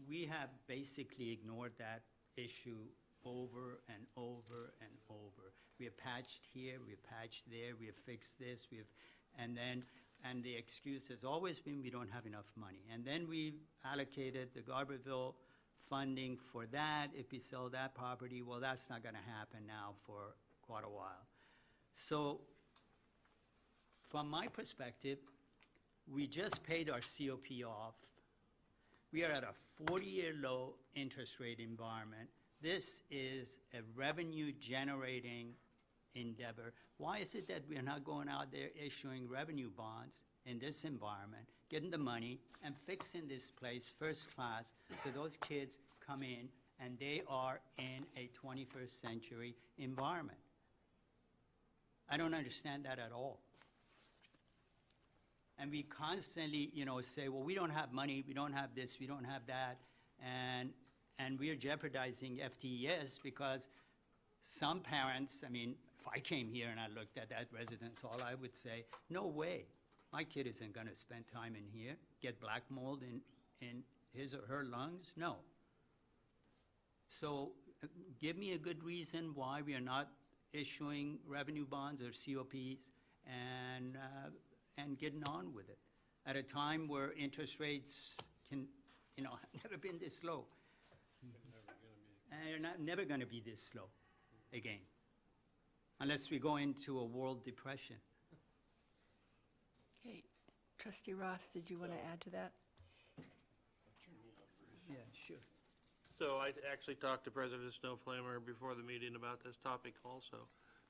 we have basically ignored that issue over and over and over. We have patched here, we have patched there, we have fixed this, and the excuse has always been we don't have enough money. And then we allocated the Garberville funding for that. If we sell that property, well, that's not going to happen now for quite a while. So from my perspective, we just paid our COP off. We are at a 40-year low interest rate environment. This is a revenue-generating endeavor. Why is it that we're not going out there issuing revenue bonds in this environment, getting the money and fixing this place first class so those kids come in and they are in a 21st century environment? I don't understand that at all. And we constantly, say, well, we don't have money, we don't have this, we don't have that, and we're jeopardizing FTES because some parents, if I came here and I looked at that residence hall, I would say, no way, my kid isn't going to spend time in here, get black mold in his or her lungs? No. So give me a good reason why we are not issuing revenue bonds or COPs and getting on with it at a time where interest rates can, have never been this low. And they're never going to be this slow again, unless we go into a world depression. Okay, Trustee Ross, did you want to add to that? Yeah, sure. So I actually talked to President Snowflamer before the meeting about this topic also.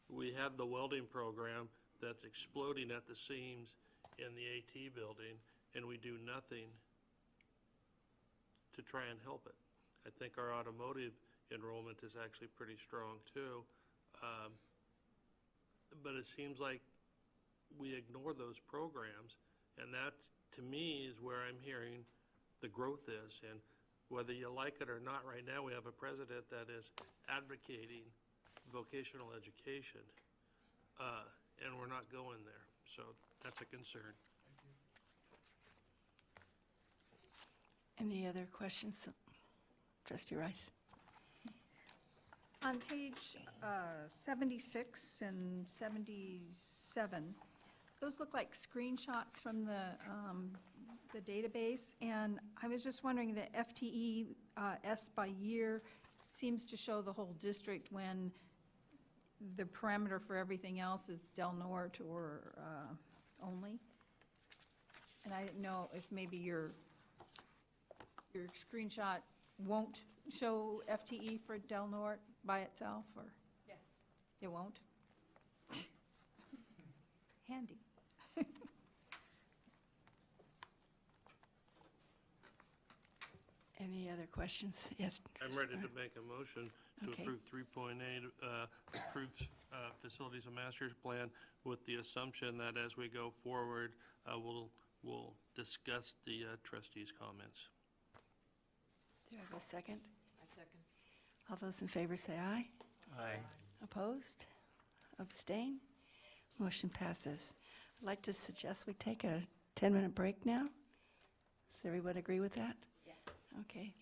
We have the welding program that's exploding at the seams in the AT building, and we do nothing to try and help it. I think our automotive enrollment is actually pretty strong too. But it seems like we ignore those programs, and that, to me, is where I'm hearing the growth is. And whether you like it or not, right now we have a president that is advocating vocational education, and we're not going there. So that's a concern. Any other questions? Trustee Rice? On page 76 and 77, those look like screenshots from the database, and I was just wondering, the FTE S by year seems to show the whole district when the parameter for everything else is Del Norte or only. And I didn't know if maybe your screenshot won't show FTE for Del Norte by itself, or? Yes. It won't? Handy. Any other questions? Yes? I'm ready to make a motion to Okay. approve 3.8, approve facilities and masters plan with the assumption that as we go forward, we'll discuss the trustees' comments. Do I have a second? I second. All those in favor say aye. Aye. Opposed? Abstain? Motion passes. I'd like to suggest we take a 10-minute break now. Does everyone agree with that? Yeah. Okay.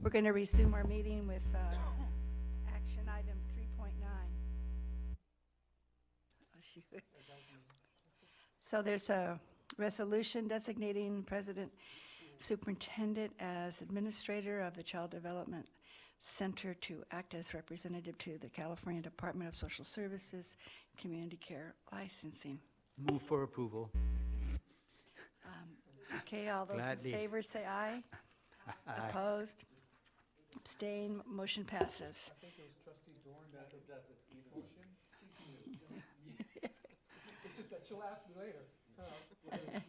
We're going to resume our meeting with action item 3.9. So there's a resolution designating President Superintendent as administrator of the Child Development Center to act as representative to the California Department of Social Services Community Care Licensing. Move for approval. Okay, all those Gladly. in favor say aye. Aye. Opposed? Abstain, motion passes. I think it was trustee Dorn that does it. Motion. It's just that she'll ask me later, whatever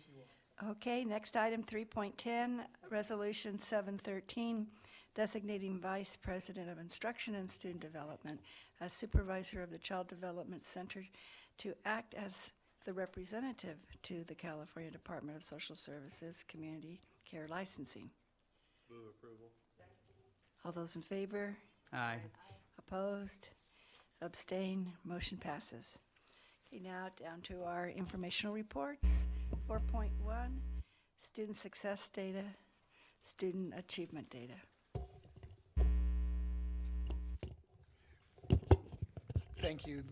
she wants. Okay, next item, 3.10, Resolution 713, designating Vice President of Instruction and Student Development as supervisor of the Child Development Center to act as the representative to the California Department of Social Services Community Care Licensing. Move approval. All those in favor? Aye. Opposed? Abstain? Motion passes. Okay, now down to our informational reports. 4.1, student success data, student achievement data. Thank you.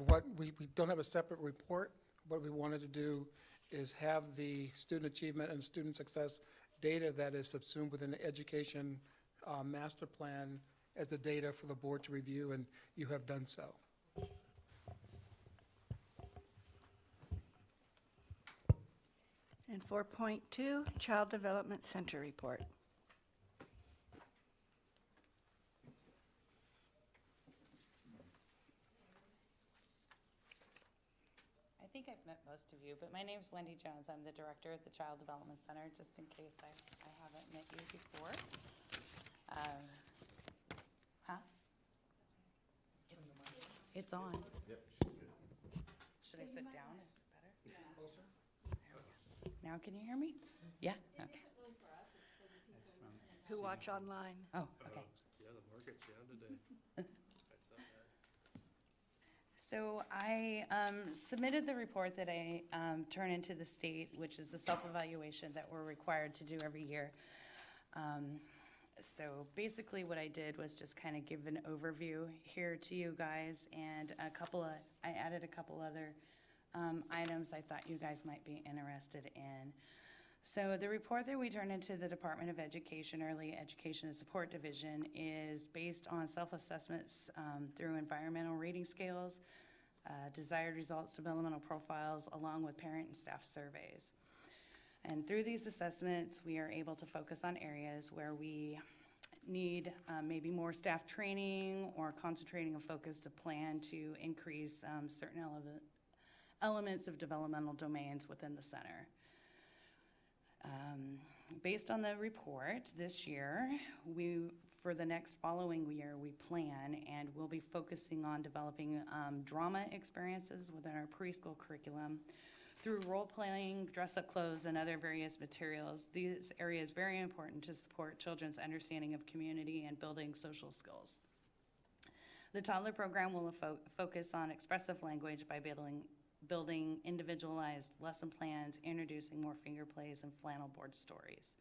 What we don't have a separate report. What we wanted to do is have the student achievement and student success data that is subsumed within the education master plan as the data for the board to review, and you have done so. And 4.2, Child Development Center report. I think I've met most of you, but my name's Wendy Jones. I'm the director at the Child Development Center, just in case I haven't met you before. Huh? It's on. Yep. Should I sit down? Is it better? Closer. There we go. Now can you hear me? Yeah? Okay. Who watch online. Oh, okay. Yeah, the market's down today. So I submitted the report that I turn into the state, which is the self-evaluation that we're required to do every year. So basically what I did was just kind of give an overview here to you guys, and I added a couple other items I thought you guys might be interested in. So the report that we turn into the Department of Education, Early Education and Support Division, is based on self-assessments through environmental rating scales, desired results, developmental profiles, along with parent and staff surveys. And through these assessments, we are able to focus on areas where we need maybe more staff training or concentrating a focused plan to increase certain elements of developmental domains within the center. Based on the report this year, for the next following year, we plan and we'll be focusing on developing drama experiences within our preschool curriculum through role-playing, dress-up clothes, and other various materials. These areas are very important to support children's understanding of community and building social skills. The toddler program will focus on expressive language by building individualized lesson plans, introducing more finger plays and flannel board stories.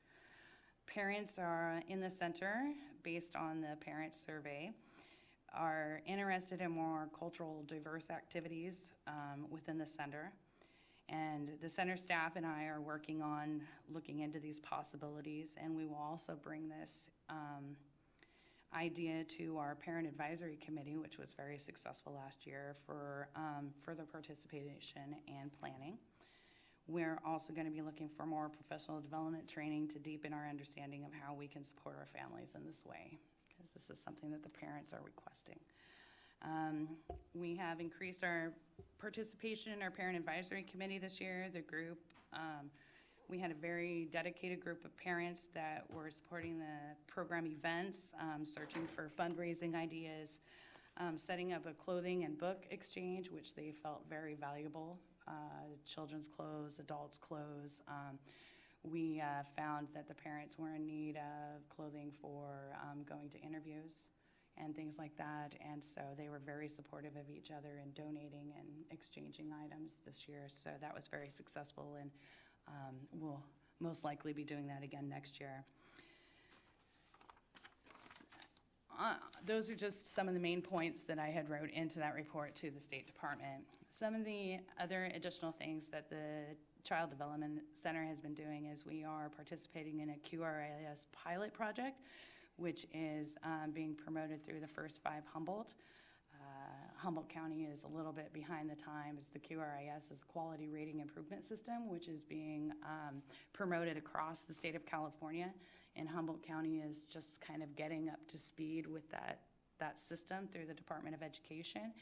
Parents are in the center, based on the parent survey, are interested in more cultural diverse activities within the center. And the center staff and I are working on looking into these possibilities, and we will also bring this idea to our parent advisory committee, which was very successful last year, for further participation and planning. We're also going to be looking for more professional development training to deepen our understanding of how we can support our families in this way, because this is something that the parents are requesting. We have increased our participation in our parent advisory committee this year. The group, we had a very dedicated group of parents that were supporting the program events, searching for fundraising ideas, setting up a clothing and book exchange, which they felt very valuable. Children's clothes, adults' clothes. We found that the parents were in need of clothing for going to interviews and things like that, and so they were very supportive of each other in donating and exchanging items this year, so that was very successful, and we'll most likely be doing that again next year. those are just some of the main points that I had wrote into that report to the State Department. Some of the other additional things that the Child Development Center has been doing is we are participating in a QRIS pilot project, which is being promoted through the First 5 Humboldt. Humboldt County is a little bit behind the times. The QRIS is a quality rating improvement system, which is being promoted across the state of California. And Humboldt County is just kind of getting up to speed with that system through the Department of Education.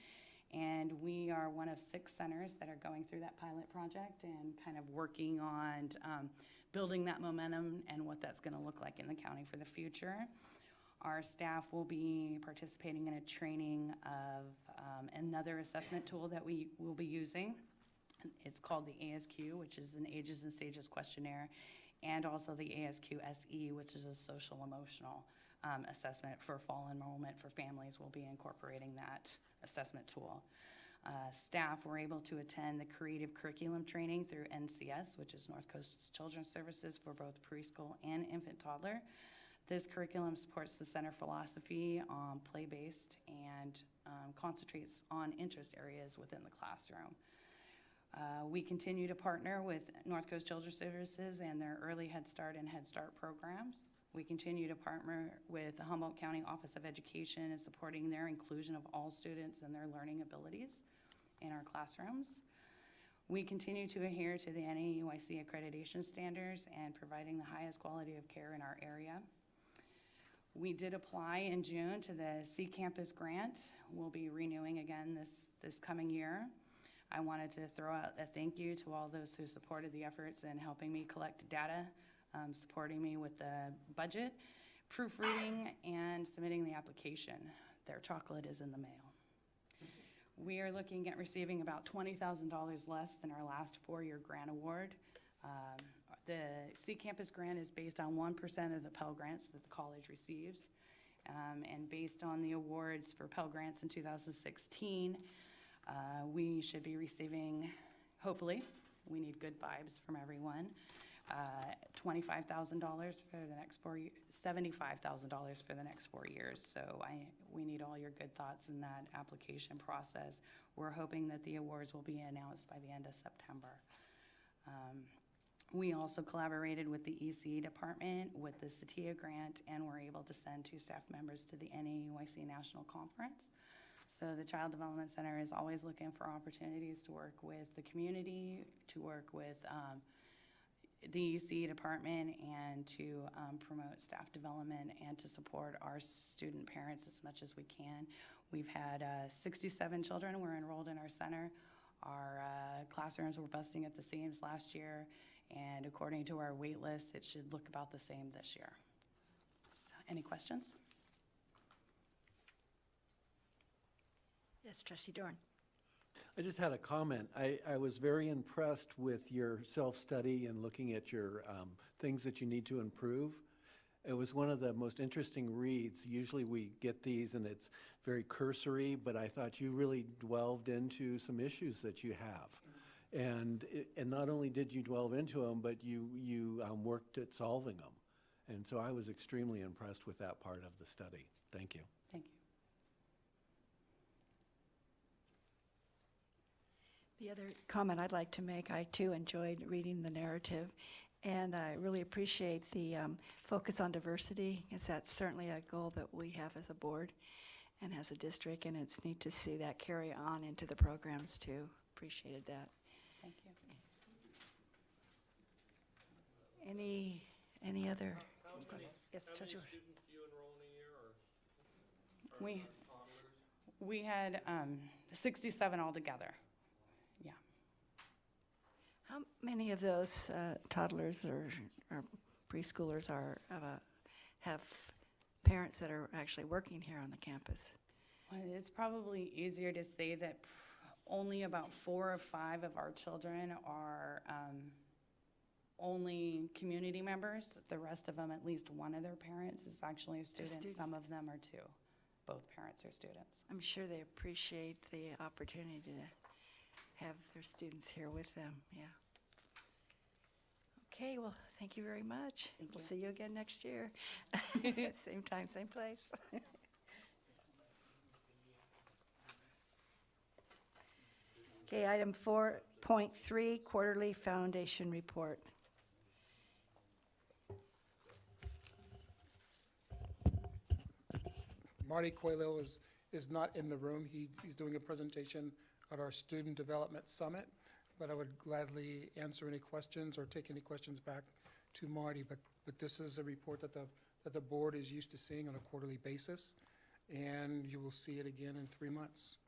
And we are one of 6 centers that are going through that pilot project and kind of working on building that momentum and what that's going to look like in the county for the future. Our staff will be participating in a training of another assessment tool that we will be using. It's called the ASQ, which is an Ages and Stages questionnaire, and also the ASQ SE, which is a social emotional assessment for fall enrollment for families. We'll be incorporating that assessment tool. Staff were able to attend the creative curriculum training through NCS, which is North Coast Children's Services for both preschool and infant toddler. This curriculum supports the center philosophy on play-based and concentrates on interest areas within the classroom. We continue to partner with North Coast Children's Services and their Early Head Start and Head Start programs. We continue to partner with the Humboldt County Office of Education in supporting their inclusion of all students and their learning abilities in our classrooms. We continue to adhere to the NAUIC accreditation standards and providing the highest quality of care in our area. We did apply in June to the C Campus grant. We'll be renewing again this coming year. I wanted to throw out a thank you to all those who supported the efforts in helping me collect data, supporting me with the budget, proofreading, and submitting the application. Their chocolate is in the mail. We are looking at receiving about $20,000 less than our last 4-year grant award. The C Campus grant is based on 1% of the Pell Grants that the college receives. And based on the awards for Pell Grants in 2016, we should be receiving, hopefully, we need good vibes from everyone, $25,000 for the next 4 years, $75,000 for the next 4 years. So we need all your good thoughts in that application process. We're hoping that the awards will be announced by the end of September. We also collaborated with the ECE department with the CETIA grant, and were able to send 2 staff members to the NAUIC National Conference. So the Child Development Center is always looking for opportunities to work with the community, to work with the ECE department, and to promote staff development and to support our student parents as much as we can. We've had 67 children were enrolled in our center. Our classrooms were busting at the seams last year, and according to our wait list, it should look about the same this year. So, any questions? Yes, Trustee Dorn. I just had a comment. I was very impressed with your self-study and looking at your things that you need to improve. It was one of the most interesting reads. Usually we get these and it's very cursory, but I thought you really delved into some issues that you have. And not only did you delve into them, but you worked at solving them. And so I was extremely impressed with that part of the study. Thank you. Thank you. The other comment I'd like to make, I too enjoyed reading the narrative, and I really appreciate the focus on diversity, because that's certainly a goal that we have as a board and as a district, and it's neat to see that carry on into the programs too. Appreciated that. Thank you. Any other? Yes, How Trustee. many students do you enroll in a year, or? We had 67 altogether. Yeah. How many of those toddlers or preschoolers have parents that are actually working here on the campus? Well, it's probably easier to say that only about 4 or 5 of our children are only community members. The rest of them, at least one of their parents is actually a student. Some of them are 2. Both parents are students. I'm sure they appreciate the opportunity to have their students here with them, yeah. Okay, well, thank you very much. Thank We'll you. see you again next year. Same time, same place. Okay, item 4.3, quarterly foundation report. Marty Coelho is not in the room. He's doing a presentation at our Student Development Summit, but I would gladly answer any questions or take any questions back to Marty. But this is a report that the board is used to seeing on a quarterly basis, and you will see it again in 3 months.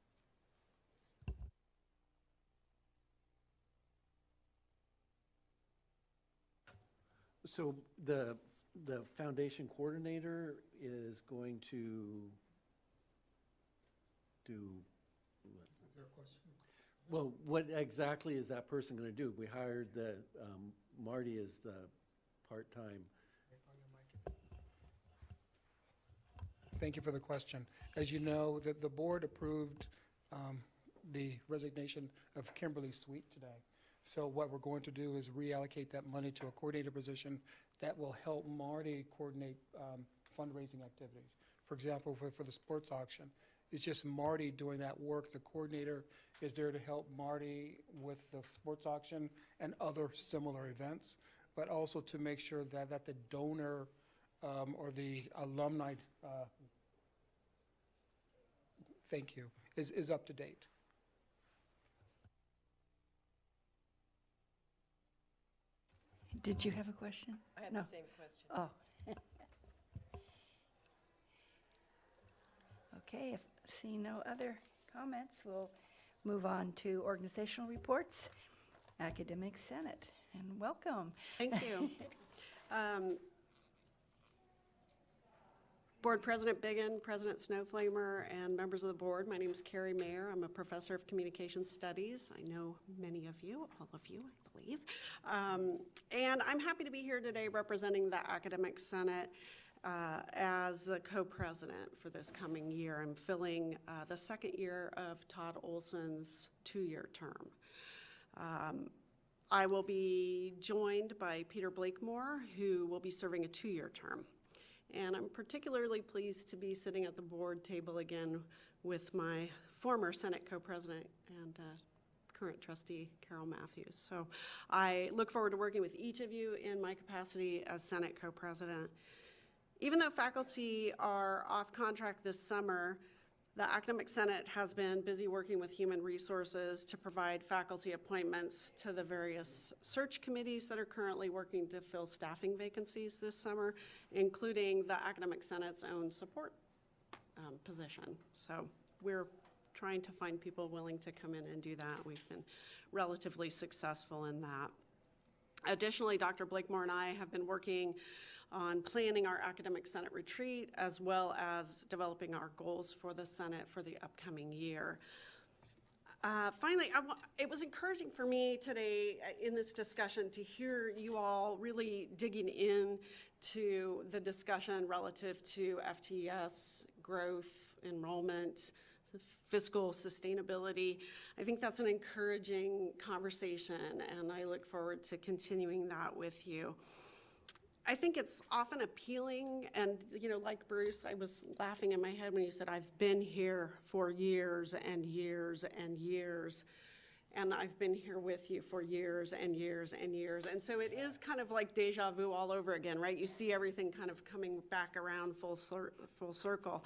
So the foundation coordinator is going to do, Is there a question? well, what exactly is that person going to do? We hired Marty as the part-time. Thank you for the question. As you know, the board approved the resignation of Kimberly Sweet today. So what we're going to do is reallocate that money to a coordinator position that will help Marty coordinate fundraising activities. For example, for the sports auction, it's just Marty doing that work. The coordinator is there to help Marty with the sports auction and other similar events, but also to make sure that the donor or the alumni, thank you, is up to date. Did you have a question? I had No. the same question. Oh. Okay, if seeing no other comments, we'll move on to organizational reports. Academic Senate, and welcome. Thank you. Board President Biggin, President Snowflamer, and members of the board, my name is Carrie Mayer. I'm a professor of communication studies. I know many of you, all of you, I believe. And I'm happy to be here today representing the Academic Senate as a co-president for this coming year. I'm filling the second year of Todd Olson's 2-year term. I will be joined by Peter Blakemore, who will be serving a 2-year term. And I'm particularly pleased to be sitting at the board table again with my former Senate co-president and current trustee, Carol Matthews. So I look forward to working with each of you in my capacity as Senate co-president. Even though faculty are off contract this summer, the Academic Senate has been busy working with Human Resources to provide faculty appointments to the various search committees that are currently working to fill staffing vacancies this summer, including the Academic Senate's own support position. So we're trying to find people willing to come in and do that. We've been relatively successful in that. Additionally, Dr. Blakemore and I have been working on planning our Academic Senate retreat, as well as developing our goals for the Senate for the upcoming year. Finally, it was encouraging for me today in this discussion to hear you all really digging in to the discussion relative to FTES, growth, enrollment, fiscal sustainability. I think that's an encouraging conversation, and I look forward to continuing that with you. I think it's often appealing, and like Bruce, I was laughing in my head when you said, I've been here for years and years and years, and I've been here with you for years and years and years. And so it is kind of like deja vu all over again, right? You see everything kind of coming back around full circle.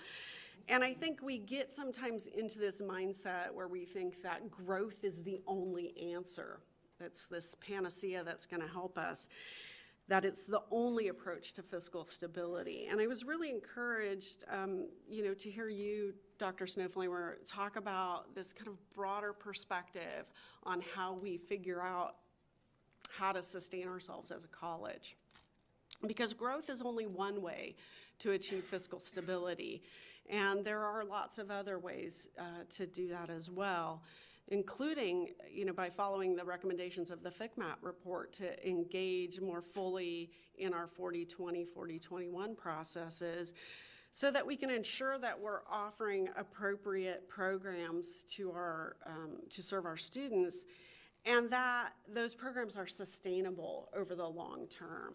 And I think we get sometimes into this mindset where we think that growth is the only answer. That's this panacea that's going to help us, that it's the only approach to fiscal stability. And I was really encouraged, to hear you, Dr. Snowflamer, talk about this kind of broader perspective on how we figure out how to sustain ourselves as a college. Because growth is only one way to achieve fiscal stability, and there are lots of other ways to do that as well, including, by following the recommendations of the FCMAT report to engage more fully in our 40-20, 40-21 processes, so that we can ensure that we're offering appropriate programs to serve our students, and that those programs are sustainable over the long term.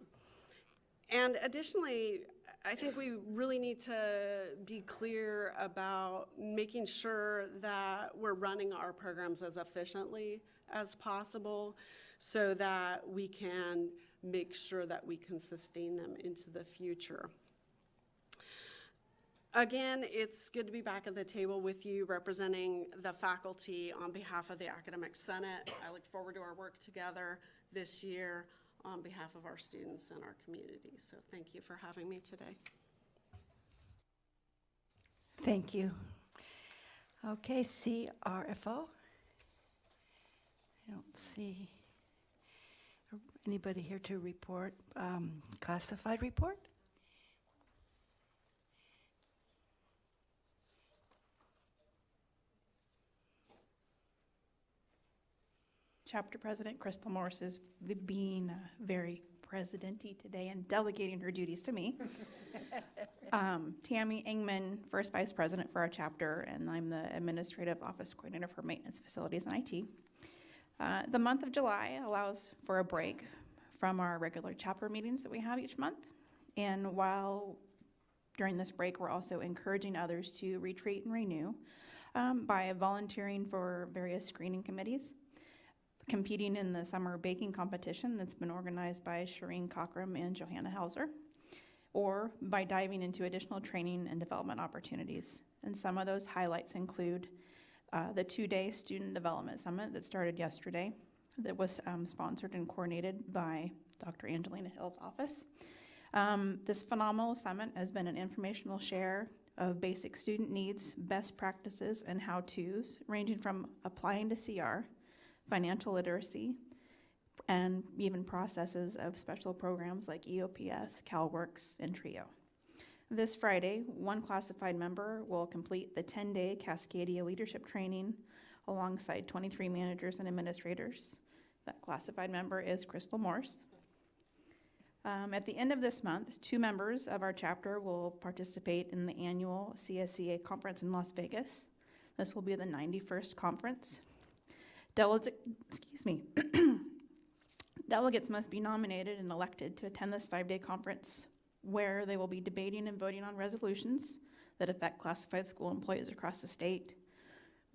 And additionally, I think we really need to be clear about making sure that we're running our programs as efficiently as possible so that we can make sure that we can sustain them into the future. Again, it's good to be back at the table with you representing the faculty on behalf of the Academic Senate. I look forward to our work together this year on behalf of our students and our community. So thank you for having me today. Thank you. Okay, CRFO. I don't see anybody here to report. Classified report? Chapter President Crystal Morse is being very president-y today and delegating her duties to me. Tammy Engman, first vice president for our chapter, and I'm the administrative office coordinator for maintenance, facilities, and IT. The month of July allows for a break from our regular chapter meetings that we have each month. And while during this break, we're also encouraging others to retreat and renew by volunteering for various screening committees, competing in the summer baking competition that's been organized by Shireen Cockram and Johanna Hauser, or by diving into additional training and development opportunities. And some of those highlights include the 2-day Student Development Summit that started yesterday that was sponsored and coordinated by Dr. Angelina Hill's office. This phenomenal summit has been an informational share of basic student needs, best practices, and how-tos, ranging from applying to CR, financial literacy, and even processes of special programs like EOPS, CalWORKS, and TRIO. This Friday, one classified member will complete the 10-day Cascadia leadership training alongside 23 managers and administrators. That classified member is Crystal Morse. At the end of this month, 2 members of our chapter will participate in the annual CSCA conference in Las Vegas. This will be the 91st conference. Delegates must be nominated and elected to attend this 5-day conference, where they will be debating and voting on resolutions that affect classified school employees across the state,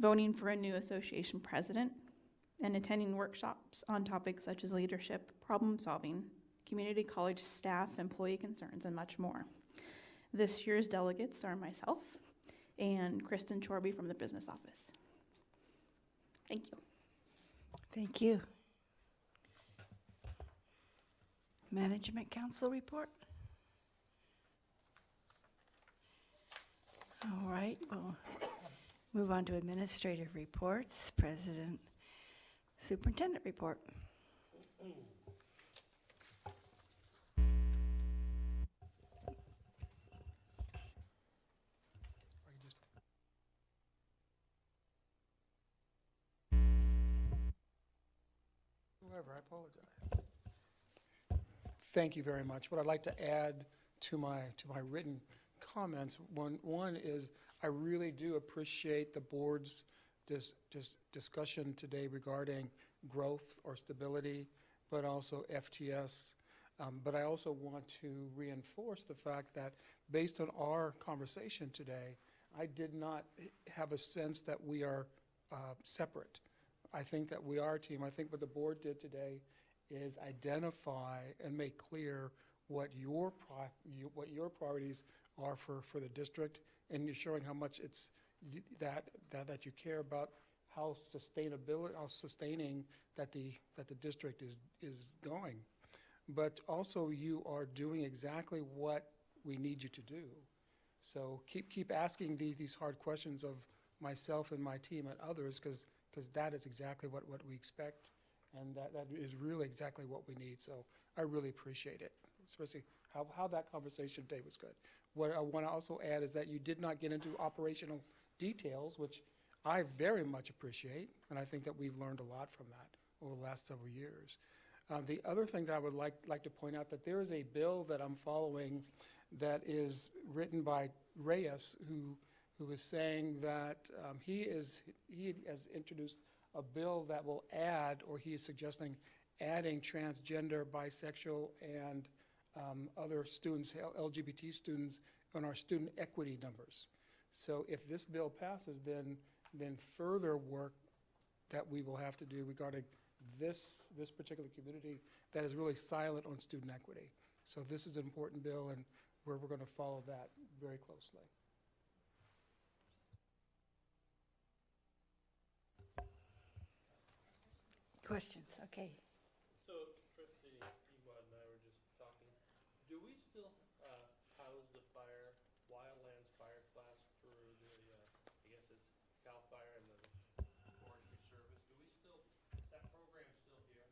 voting for a new association president, and attending workshops on topics such as leadership, problem solving, community college staff, employee concerns, and much more. This year's delegates are myself and Kristen Chorby from the business office. Thank you. Thank you. Management Council report? All right, we'll move on to administrative reports. President, Superintendent report. Whoever, I apologize. Thank you very much. What I'd like to add to my written comments, one is I really do appreciate the board's discussion today regarding growth or stability, but also FTS. But I also want to reinforce the fact that based on our conversation today, I did not have a sense that we are separate. I think that we are a team. I think what the board did today is identify and make clear what your priorities are for the district, and you're showing how much it's that you care about how sustaining that the district is going. But also you are doing exactly what we need you to do. So keep asking these hard questions of myself and my team and others, because that is exactly what we expect, and that is really exactly what we need. So I really appreciate it, especially how that conversation today was good. What I want to also add is that you did not get into operational details, which I very much appreciate, and I think that we've learned a lot from that over the last several years. The other thing that I would like to point out, that there is a bill that I'm following that is written by Reyes, who is saying that he has introduced a bill that will add, or he is suggesting adding transgender, bisexual, and other students, LGBT students, on our student equity numbers. So if this bill passes, then further work that we will have to do regarding this particular community that is really silent on student equity. So this is an important bill, and we're going to follow that very closely. Questions? Okay. So Trustee Emad and I were just talking, do we still house the wildlands fire class through the, I guess it's CAL FIRE and the Forestry Service? Do we still, that program's still here?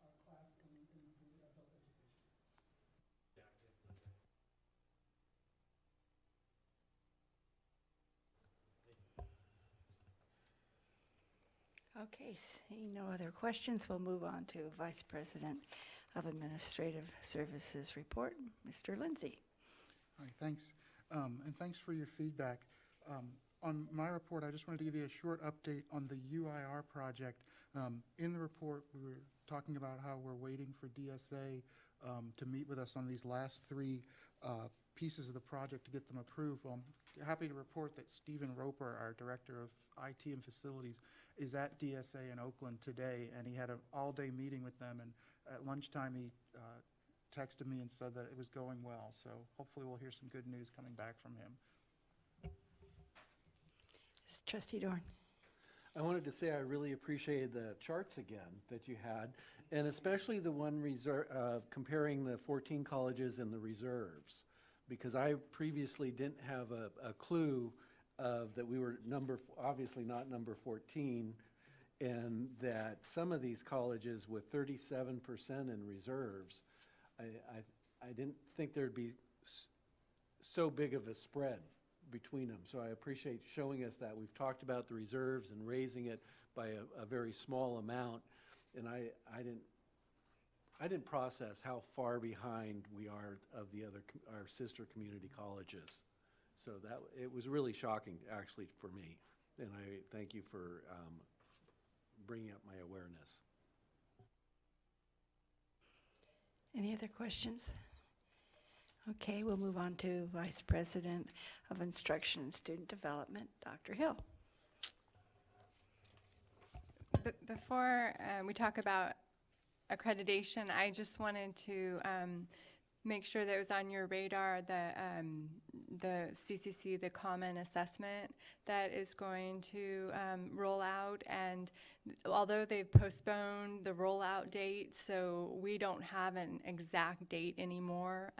Our class in adult education. Yeah. Okay, seeing no other questions, we'll move on to Vice President of Administrative Services report, Mr. Lindsay. Hi, thanks. And thanks for your feedback. On my report, I just wanted to give you a short update on the UIR project. In the report, we were talking about how we're waiting for DSA to meet with us on these last three pieces of the project to get them approved. Well, I'm happy to report that Stephen Roper, our Director of IT and Facilities, is at DSA in Oakland today, and he had an all-day meeting with them, and at lunchtime he texted me and said that it was going well. So hopefully we'll hear some good news coming back from him. Trustee Dorn. I wanted to say I really appreciated the charts again that you had, and especially the one comparing the 14 colleges and the reserves, because I previously didn't have a clue of that we were obviously not number 14, and that some of these colleges with 37% in reserves, I didn't think there'd be so big of a spread between them. So I appreciate showing us that. We've talked about the reserves and raising it by a very small amount, and I didn't process how far behind we are of our sister community colleges. So it was really shocking, actually, for me, and I thank you for bringing up my awareness. Any other questions? Okay, we'll move on to Vice President of Instruction and Student Development, Dr. Hill. Before we talk about accreditation, I just wanted to make sure that it was on your radar, the CCC, the Common Assessment that is going to roll out. And although they've postponed the rollout date, so we don't have an exact date anymore,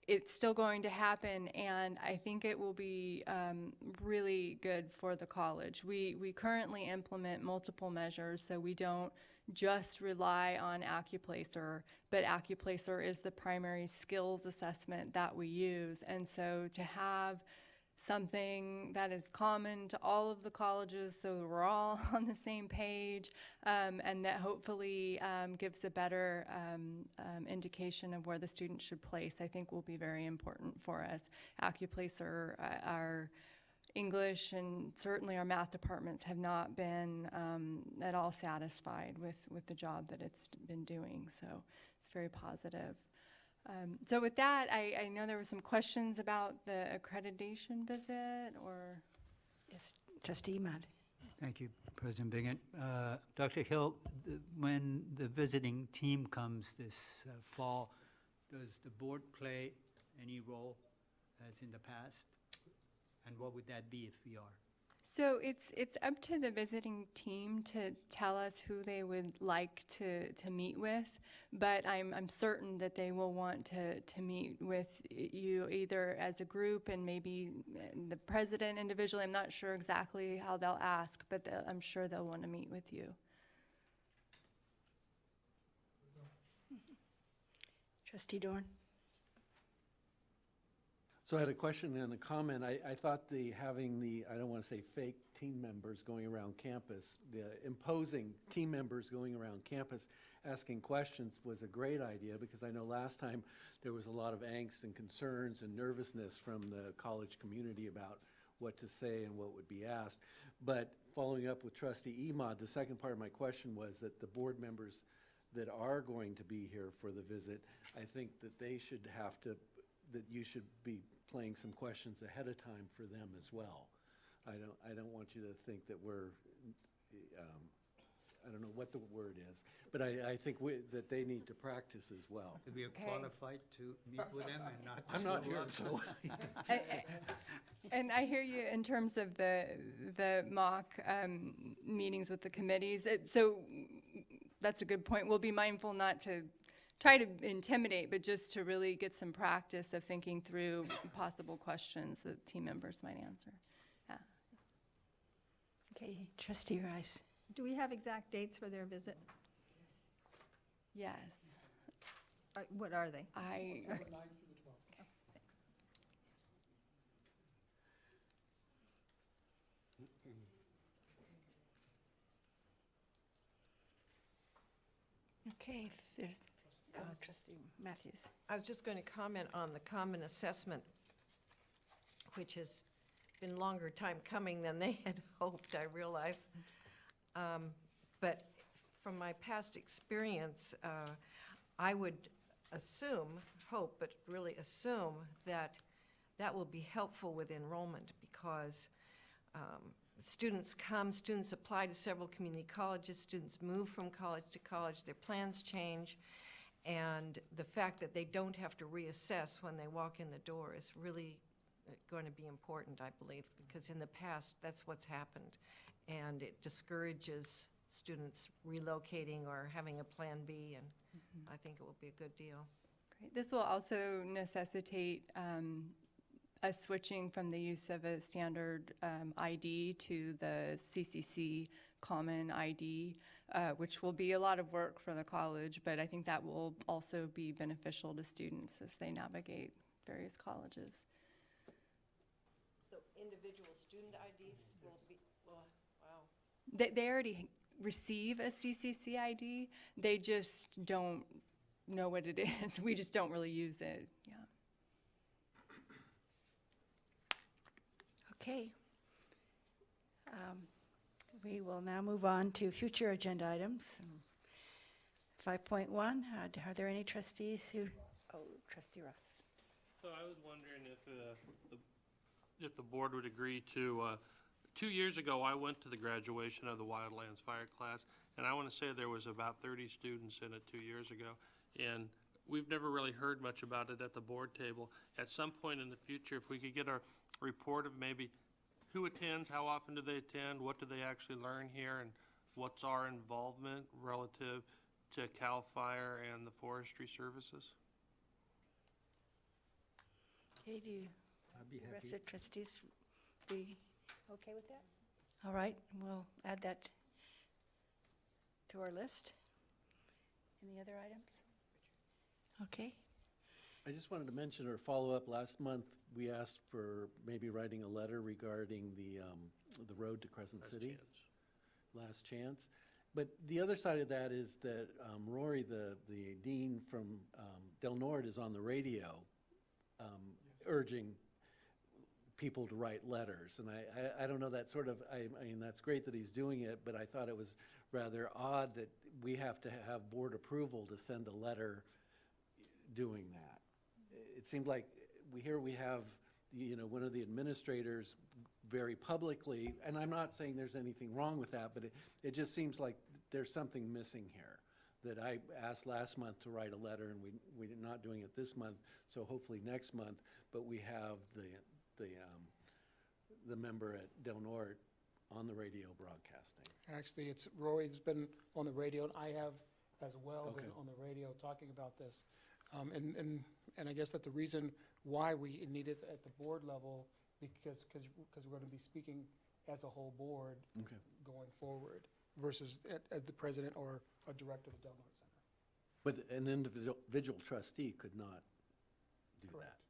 it's still going to happen, and I think it will be really good for the college. We currently implement multiple measures, so we don't just rely on AccuPlacer, but AccuPlacer is the primary skills assessment that we use. And so to have something that is common to all of the colleges so that we're all on the same page, and that hopefully gives a better indication of where the student should place, I think will be very important for us. AccuPlacer, our English and certainly our math departments have not been at all satisfied with the job that it's been doing, so it's very positive. So with that, I know there were some questions about the accreditation visit, or? Yes, Trustee Emad. Thank you, President Biggett. Dr. Hill, when the visiting team comes this fall, does the board play any role as in the past? And what would that be if we are? So it's up to the visiting team to tell us who they would like to meet with, but I'm certain that they will want to meet with you either as a group and maybe the president individually. I'm not sure exactly how they'll ask, but I'm sure they'll want to meet with you. Trustee Dorn. So I had a question and a comment. I thought having the, I don't want to say fake team members going around campus, the imposing team members going around campus asking questions was a great idea, because I know last time there was a lot of angst and concerns and nervousness from the college community about what to say and what would be asked. But following up with trustee Emad, the second part of my question was that the board members that are going to be here for the visit, I think that they should have to, that you should be playing some questions ahead of time for them as well. I don't want you to think that we're, I don't know what the word is, but I think that they need to practice as well. To be qualified to meet with them and not I'm not show here, up. so. And I hear you in terms of the mock meetings with the committees. So that's a good point. We'll be mindful not to try to intimidate, but just to really get some practice of thinking through possible questions that team members might answer. Yeah. Okay, trustee Rice. Do we have exact dates for their visit? Yes. What are they? September 9th through the 12th. Okay, if there's, trustee Matthews. I was just going to comment on the common assessment, which has been longer time coming than they had hoped, I realize. But from my past experience, I would hope, but really assume that that will be helpful with enrollment because students apply to several community colleges, students move from college to college, their plans change, and the fact that they don't have to reassess when they walk in the door is really going to be important, I believe, because in the past, that's what's happened, and it discourages students relocating or having a plan B, and I think it will be a good deal. Great. This will also necessitate us switching from the use of a standard ID to the CCC common ID, which will be a lot of work for the college, but I think that will also be beneficial to students as they navigate various colleges. So individual student IDs will be, well, wow. They already receive a CCC ID, they just don't know what it is. We just don't really use it, yeah. Okay. We will now move on to future agenda items. 5.1, are there any trustees who, trustee Ross. So I was wondering if the board would agree to, 2 years ago, I went to the graduation of the Wildlands Fire class, and I want to say there was about 30 students in it 2 years ago, and we've never really heard much about it at the board table. At some point in the future, if we could get a report of maybe who attends, how often do they attend, what do they actually learn here, and what's our involvement relative to CAL FIRE and the forestry services? Okay, do I'd be the rest happy. of the trustees be okay with that? All right, we'll add that to our list. Any other items? Okay. I just wanted to mention or follow up, last month, we asked for maybe writing a letter regarding the road to Crescent Last City. chance. Last chance. But the other side of that is that Rory, the dean from Del Norte, is on the radio urging people to write letters. And I don't know, that sort of, I mean, that's great that he's doing it, but I thought it was rather odd that we have to have board approval to send a letter doing that. It seemed like we have, one of the administrators very publicly, and I'm not saying there's anything wrong with that, but it just seems like there's something missing here. That I asked last month to write a letter, and we're not doing it this month, so hopefully next month, but we have the member at Del Norte on the radio broadcasting. Actually, Roy's been on the radio, and I have as well been Okay. on the radio talking about this. And I guess that the reason why we need it at the board level, because we're going to be speaking as a whole board Okay. going forward versus at the president or a director of the Del Norte Center. But an individual trustee could not do that. Correct.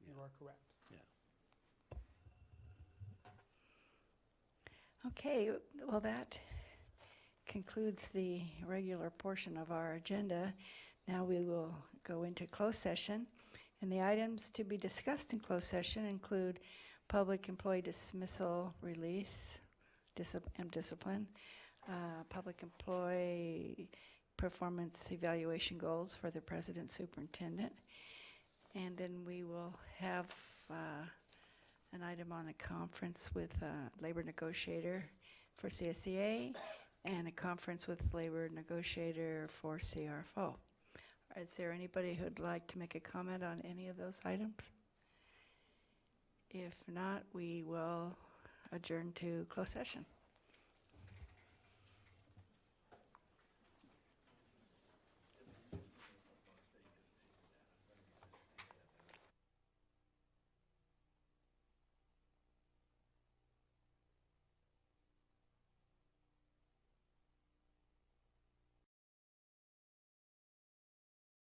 You are correct. Okay, well, that concludes the regular portion of our agenda. Now we will go into closed session, and the items to be discussed in closed session include public employee dismissal, release, and discipline, public employee performance evaluation goals for the president superintendent. And then we will have an item on a conference with labor negotiator for CSEA and a conference with labor negotiator for CRFO. Is there anybody who'd like to make a comment on any of those items? If not, we will adjourn to closed session.